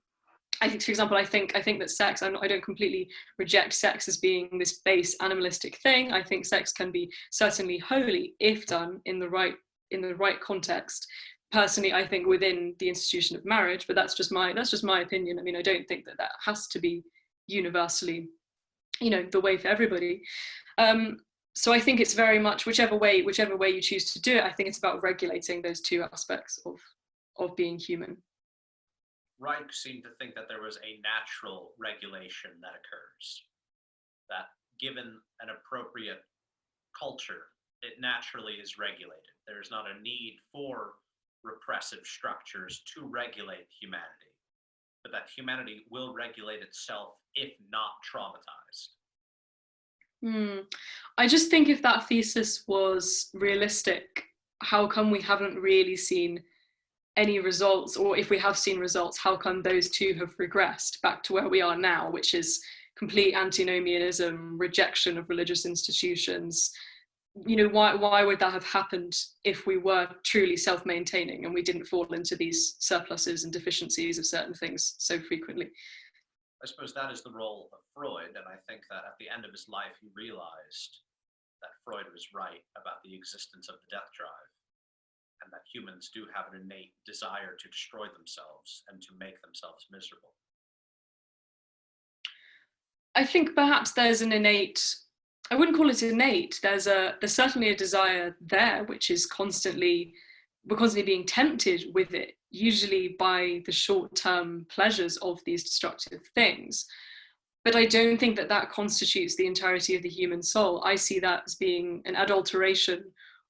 I think, for example, I think that sex, I don't completely reject sex as being this base animalistic thing. I think sex can be certainly holy if done in the right context. Personally, I think within the institution of marriage, but that's just my opinion. I mean, I don't think that has to be universally, the way for everybody. So I think it's very much whichever way you choose to do it. I think it's about regulating those two aspects of being human. Reich seemed to think that there was a natural regulation that occurs, that given an appropriate culture, it naturally is regulated. There's not a need for repressive structures to regulate humanity, but that humanity will regulate itself if not traumatized. I just think if that thesis was realistic, how come we haven't really seen any results? Or if we have seen results, how come those two have regressed back to where we are now, which is complete antinomianism, rejection of religious institutions? Why would that have happened if we were truly self-maintaining and we didn't fall into these surpluses and deficiencies of certain things so frequently? I suppose that is the role of Freud, and I think that at the end of his life he realized that Freud was right about the existence of the death drive, and that humans do have an innate desire to destroy themselves and to make themselves miserable. I think perhaps there's an innate, I wouldn't call it innate, there's certainly a desire there, which is we're constantly being tempted with it, usually by the short-term pleasures of these destructive things. But I don't think that that constitutes the entirety of the human soul. I see that as being an adulteration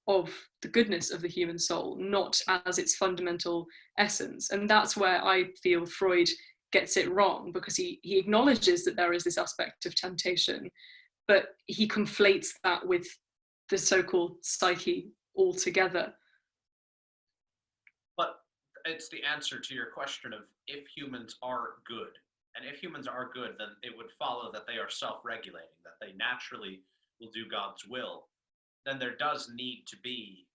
of the goodness of the human soul, not as its fundamental essence. And that's where I feel Freud gets it wrong, because he acknowledges that there is this aspect of temptation, but he conflates that with the so-called psyche altogether. But it's the answer to your question of if humans are good. And if humans are good, then it would follow that they are self-regulating, that they naturally will do God's will. Then there does need to be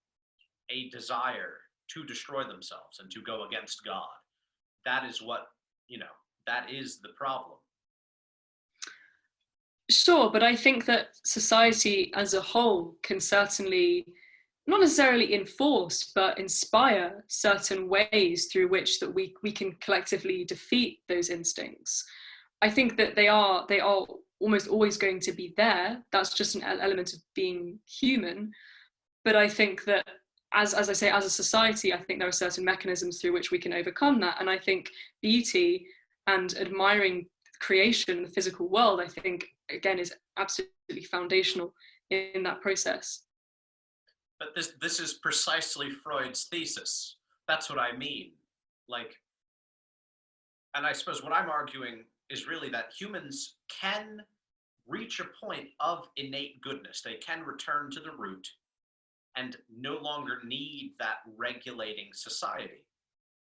a desire to destroy themselves and to go against God. That is what, that is the problem. Sure, but I think that society as a whole can certainly not necessarily enforce, but inspire certain ways through which that we can collectively defeat those instincts. I think that they are almost always going to be there. That's just an element of being human. But I think that as I say, as a society, I think there are certain mechanisms through which we can overcome that. And I think beauty and admiring creation, the physical world, I think, again, is absolutely foundational in that process. But this is precisely Freud's thesis. That's what I mean. And I suppose what I'm arguing is really that humans can reach a point of innate goodness. They can return to the root and no longer need that regulating society.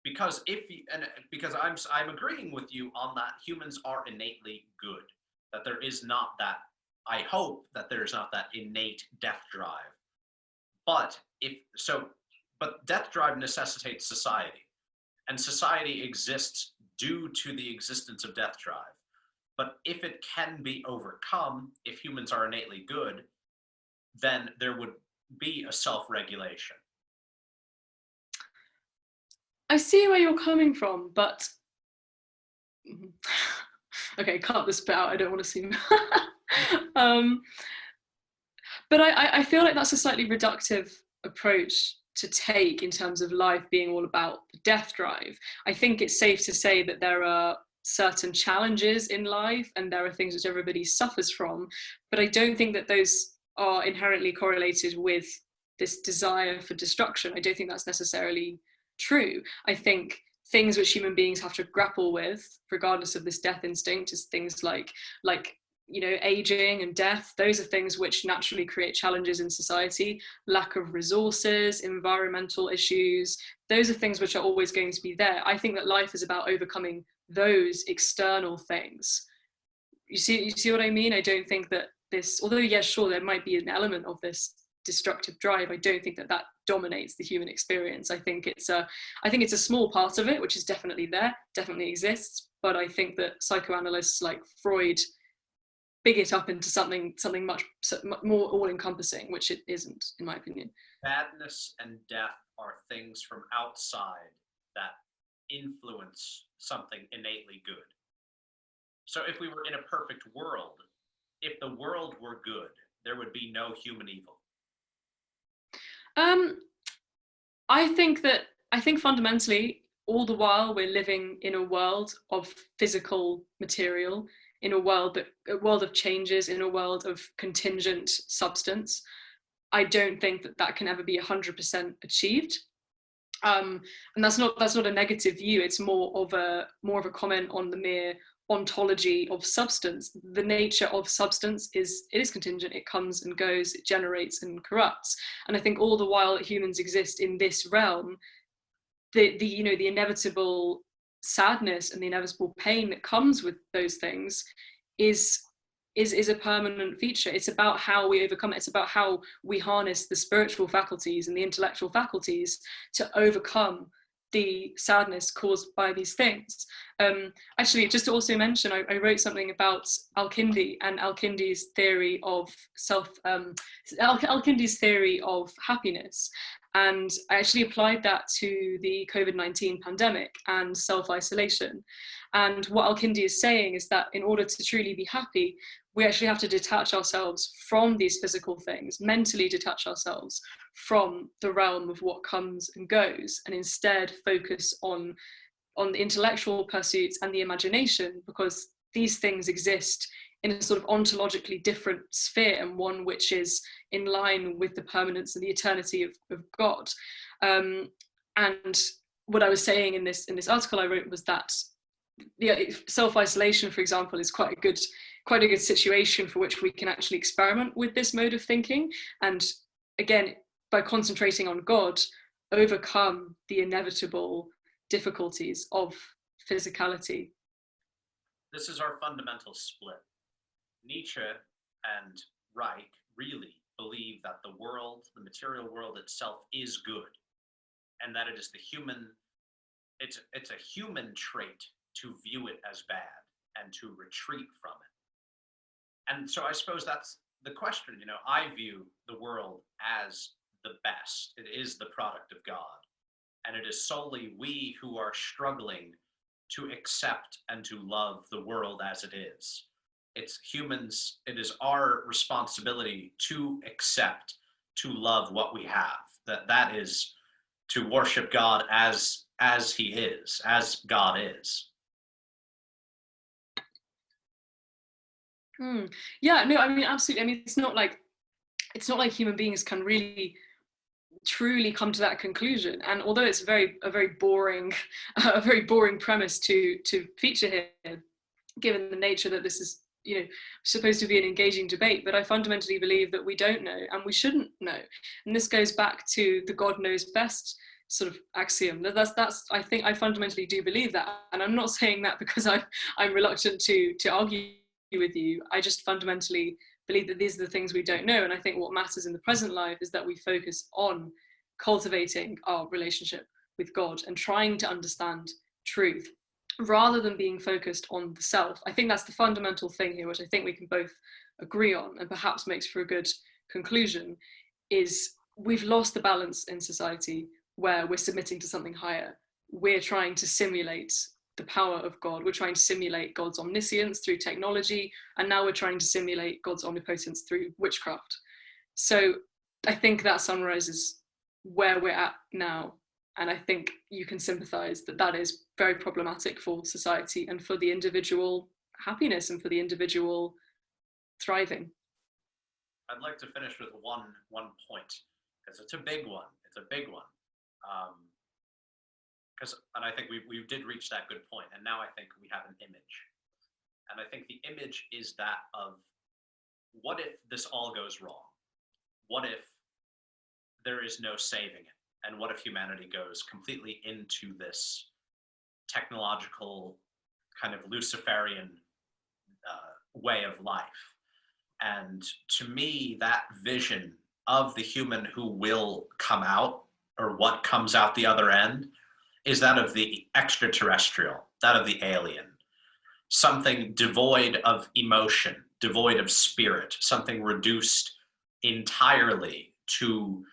Because I'm agreeing with you on that humans are innately good, that there is not that, I hope that there's not that innate death drive. But death drive necessitates society, and society exists due to the existence of death drive. But if it can be overcome, if humans are innately good, then there would be a self-regulation. I see where you're coming from, but okay, cut this bit out. I don't want to seem. But I feel like that's a slightly reductive approach to take in terms of life being all about the death drive. I think it's safe to say that there are certain challenges in life and there are things which everybody suffers from, but I don't think that those are inherently correlated with this desire for destruction. I don't think that's necessarily true. I think things which human beings have to grapple with, regardless of this death instinct, is things like aging and death. Those are things which naturally create challenges in society. Lack of resources, environmental issues, those are things which are always going to be there. I think that life is about overcoming those external things. You see what I mean? I don't think that this, although yes, sure, there might be an element of this destructive drive, I don't think that that dominates the human experience. I think it's a small part of it, which is definitely there, definitely exists, but I think that psychoanalysts like Freud big it up into something much more all-encompassing, which it isn't, in my opinion. Badness and death are things from outside that influence something innately good. So if we were in a perfect world, if the world were good, there would be no human evil. I think fundamentally, all the while we're living in a world of physical material, in a world of changes, in a world of contingent substance. I don't think that can ever be 100% achieved. And that's not a negative view. It's more of a comment on the mere ontology of substance. The nature of substance is contingent. It comes and goes. It generates and corrupts. And I think all the while that humans exist in this realm, the inevitable sadness and the inevitable pain that comes with those things is a permanent feature. It's about how we overcome it. It's about how we harness the spiritual faculties and the intellectual faculties to overcome the sadness caused by these things. Actually, just to also mention, I wrote something about Al-Kindi and Al-Kindi's theory of Al-Kindi's theory of happiness. And I actually applied that to the COVID-19 pandemic and self-isolation. And what Al-Kindi is saying is that in order to truly be happy, we actually have to detach ourselves from these physical things, mentally detach ourselves from the realm of what comes and goes, and instead focus on the intellectual pursuits and the imagination, because these things exist in a sort of ontologically different sphere, and one which is in line with the permanence and the eternity of God. And what I was saying in this article I wrote was that self-isolation, for example, is quite a good situation for which we can actually experiment with this mode of thinking, and again, by concentrating on God, overcome the inevitable difficulties of physicality. This is our fundamental split. Nietzsche and Reich really believe that the world, the material world itself, is good, and that it is the human, it's a human trait to view it as bad and to retreat from it. And so I suppose that's the question. You know, I view the world as the best. It is the product of God, and it is solely we who are struggling to accept and to love the world as it is. It's humans, it is our responsibility to accept, to love what we have. That is to worship God as he is, as God is. Yeah, no, I mean, absolutely. I mean, it's not like human beings can really truly come to that conclusion. And although it's a very boring premise to feature here, given the nature that this is, you know, supposed to be an engaging debate, but I fundamentally believe that we don't know and we shouldn't know. And this goes back to the God knows best sort of axiom. That's I think I fundamentally do believe that, and I'm not saying that because I'm reluctant to argue with you. I just fundamentally believe that these are the things we don't know, and I think what matters in the present life is that we focus on cultivating our relationship with God and trying to understand truth rather than being focused on the self. I think that's the fundamental thing here, which I think we can both agree on, and perhaps makes for a good conclusion, is we've lost the balance in society where we're submitting to something higher. We're trying to simulate the power of God. We're trying to simulate God's omniscience through technology, and now we're trying to simulate God's omnipotence through witchcraft. So I think that summarizes where we're at now, and I think you can sympathize that that is very problematic for society and for the individual happiness and for the individual thriving. I'd like to finish with one point, because it's a big one. And I think we did reach that good point, and now I think we have an image. And I think the image is that of, what if this all goes wrong? What if there is no saving it? And what if humanity goes completely into this technological kind of Luciferian way of life? And to me, that vision of the human who will come out, or what comes out the other end, is that of the extraterrestrial, that of the alien. Something devoid of emotion, devoid of spirit, something reduced entirely to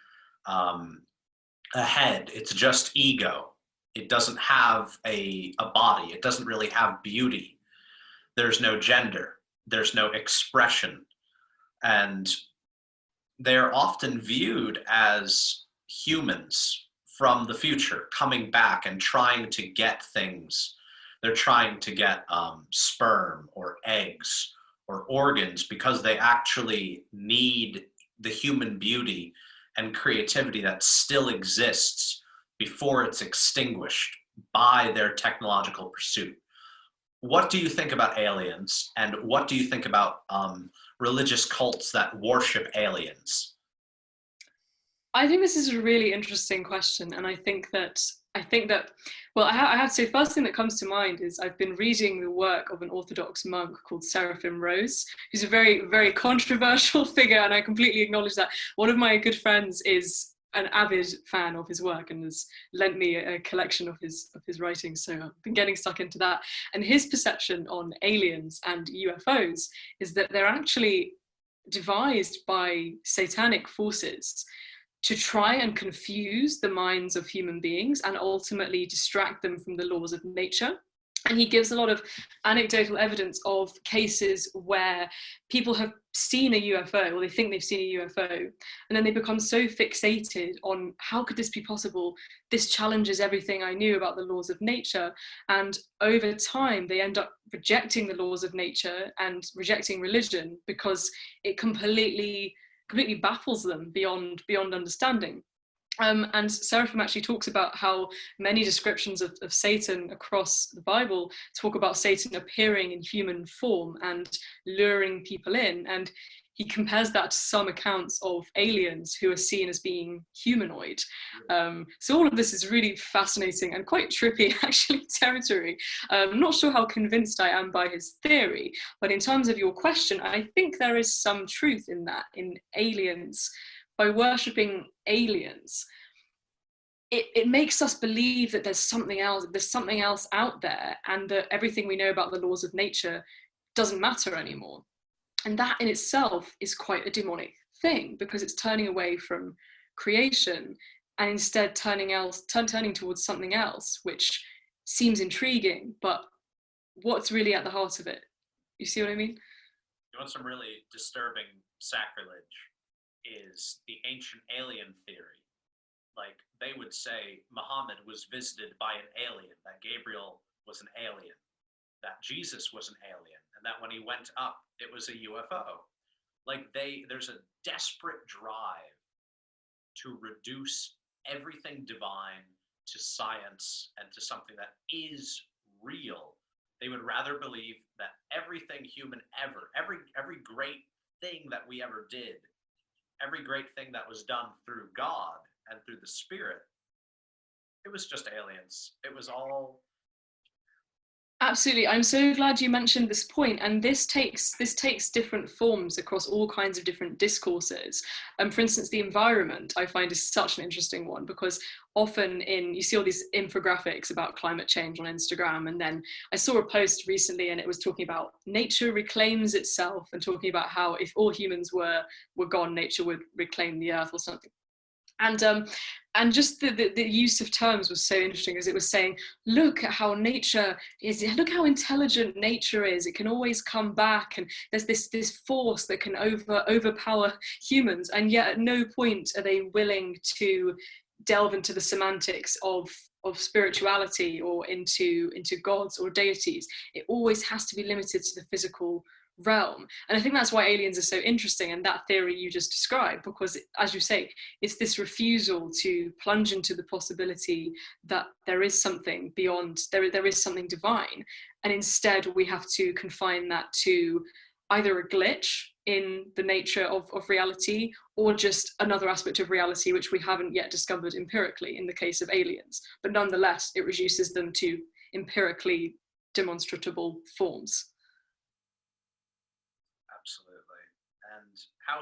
a head. It's just ego. It doesn't have a body. It doesn't really have beauty. There's no gender. There's no expression. And they're often viewed as humans from the future, coming back and trying to get things. They're trying to get sperm or eggs or organs because they actually need the human beauty and creativity that still exists before it's extinguished by their technological pursuit. What do you think about aliens, and what do you think about religious cults that worship aliens? I think this is a really interesting question, and I think that well, I have to say, first thing that comes to mind is I've been reading the work of an Orthodox monk called Seraphim Rose, who's a very, very controversial figure, and I completely acknowledge that. One of my good friends is an avid fan of his work and has lent me a collection of his writings, so I've been getting stuck into that. And his perception on aliens and UFOs is that they're actually devised by satanic forces to try and confuse the minds of human beings and ultimately distract them from the laws of nature. And he gives a lot of anecdotal evidence of cases where people have seen a UFO, or they think they've seen a UFO, and then they become so fixated on how could this be possible? This challenges everything I knew about the laws of nature. And over time, they end up rejecting the laws of nature and rejecting religion because it completely baffles them beyond understanding. And Seraphim actually talks about how many descriptions of Satan across the Bible talk about Satan appearing in human form and luring people in. And he compares that to some accounts of aliens who are seen as being humanoid. So all of this is really fascinating and quite trippy, actually, territory. I'm not sure how convinced I am by his theory, but in terms of your question, I think there is some truth in that, in aliens. By worshipping aliens, it makes us believe that there's something else out there, and that everything we know about the laws of nature doesn't matter anymore. And that in itself is quite a demonic thing, because it's turning away from creation and instead turning towards something else, which seems intriguing, but what's really at the heart of it? You see what I mean? You want some really disturbing sacrilege? Is the ancient alien theory. Like, they would say Muhammad was visited by an alien, that Gabriel was an alien, that Jesus was an alien, and that when he went up, it was a UFO. Like, there's a desperate drive to reduce everything divine to science and to something that is real. They would rather believe that everything human ever, every great thing that we ever did, every great thing that was done through God and through the Spirit, it was just aliens. It was all... Absolutely. I'm so glad you mentioned this point, and this takes different forms across all kinds of different discourses. For instance, the environment I find is such an interesting one, because often you see all these infographics about climate change on Instagram, and then I saw a post recently and it was talking about nature reclaims itself, and talking about how if all humans were gone, nature would reclaim the earth or something. And just the use of terms was so interesting, as it was saying, look at how nature is, look how intelligent nature is, it can always come back, and there's this force that can overpower humans, and yet at no point are they willing to delve into the semantics of spirituality or into gods or deities. It always has to be limited to the physical realm. And I think that's why aliens are so interesting, and that theory you just described, because as you say, it's this refusal to plunge into the possibility that there is something beyond, there is something divine, and instead we have to confine that to either a glitch in the nature of reality, or just another aspect of reality which we haven't yet discovered empirically in the case of aliens. But nonetheless, it reduces them to empirically demonstrable forms. Absolutely. And how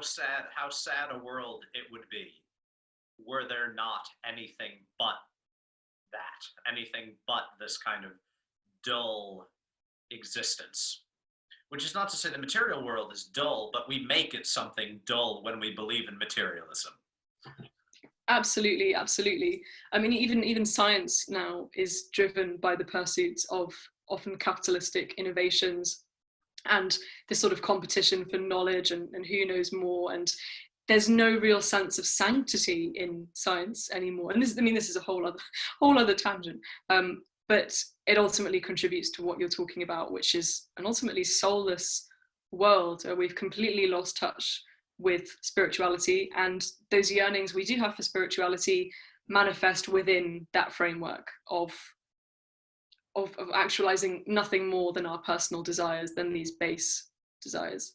sad a world it would be were there not anything but that, anything but this kind of dull existence. Which is not to say the material world is dull, but we make it something dull when we believe in materialism. Absolutely, absolutely. I mean, even science now is driven by the pursuits of often capitalistic innovations and this sort of competition for knowledge and who knows more. And there's no real sense of sanctity in science anymore. And this is a whole other tangent. But it ultimately contributes to what you're talking about, which is an ultimately soulless world where we've completely lost touch with spirituality, and those yearnings we do have for spirituality manifest within that framework of actualizing nothing more than our personal desires, than these base desires.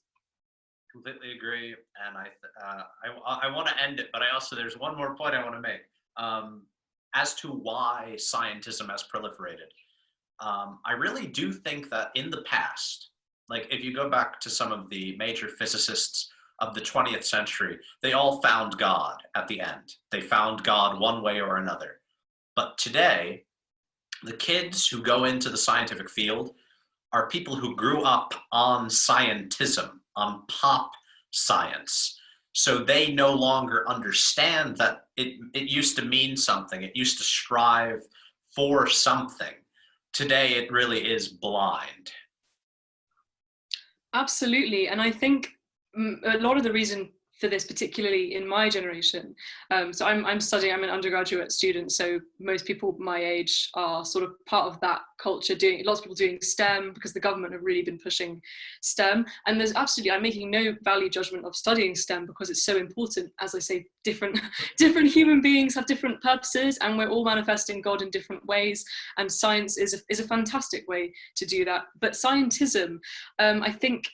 Completely agree, and I want to end it, but there's one more point I want to make. As to why scientism has proliferated. I really do think that in the past, like if you go back to some of the major physicists of the 20th century, they all found God at the end. They found God one way or another. But today, the kids who go into the scientific field are people who grew up on scientism, on pop science. So they no longer understand that it used to mean something. It used to strive for something. Today, it really is blind. Absolutely. And I think a lot of the reason for this, particularly in my generation. So I'm studying, I'm an undergraduate student, so most people my age are sort of part of that culture, doing lots of people doing STEM because the government have really been pushing STEM. And there's absolutely, I'm making no value judgment of studying STEM because it's so important. As I say, different human beings have different purposes, and we're all manifesting God in different ways. And science is a fantastic way to do that. But scientism, I think,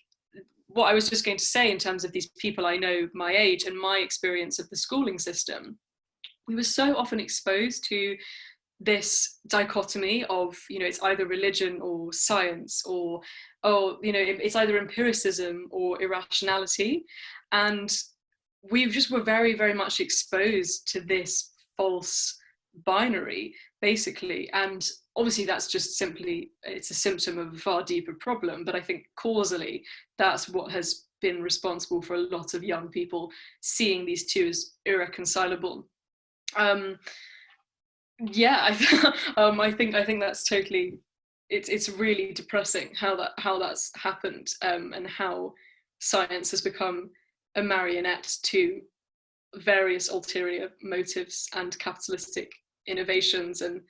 what I was just going to say in terms of these people I know my age and my experience of the schooling system, we were so often exposed to this dichotomy of, it's either religion or science, or it's either empiricism or irrationality. And we just were very, very much exposed to this false binary, basically. And obviously that's just simply, it's a symptom of a far deeper problem, but I think causally that's what has been responsible for a lot of young people seeing these two as irreconcilable. I think that's totally, it's really depressing how that's happened, and how science has become a marionette to various ulterior motives and capitalistic innovations. And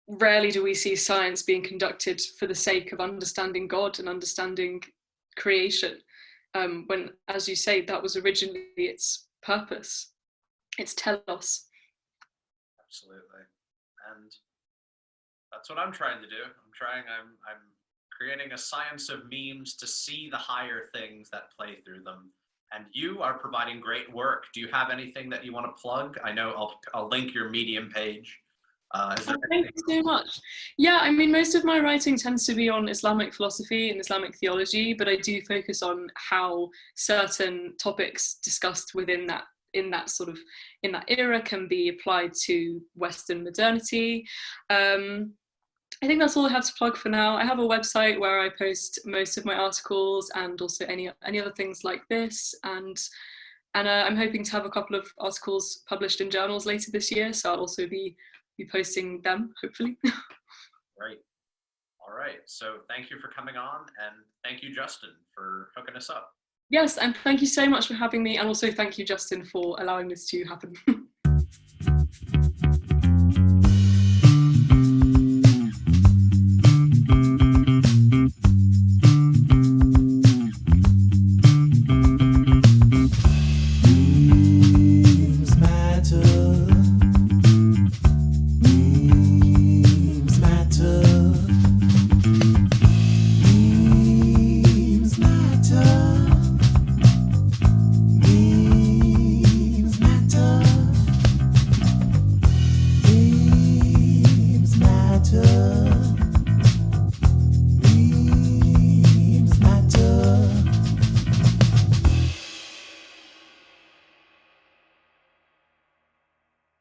rarely do we see science being conducted for the sake of understanding God and understanding creation, when, as you say, that was originally its purpose, its telos. Absolutely. And that's what I'm trying to do. I'm creating a science of memes to see the higher things that play through them. And you are providing great work. Do you have anything that you want to plug? I know I'll link your Medium page. Thank you so much. Yeah, I mean, most of my writing tends to be on Islamic philosophy and Islamic theology, but I do focus on how certain topics discussed within that, in that era, can be applied to Western modernity. I think that's all I have to plug for now. I have a website where I post most of my articles and also any other things like this. And I'm hoping to have a couple of articles published in journals later this year, so I'll also be posting them, hopefully. Great. All right. So thank you for coming on, and thank you, Justin, for hooking us up. Yes, and thank you so much for having me, and also thank you, Justin, for allowing this to happen.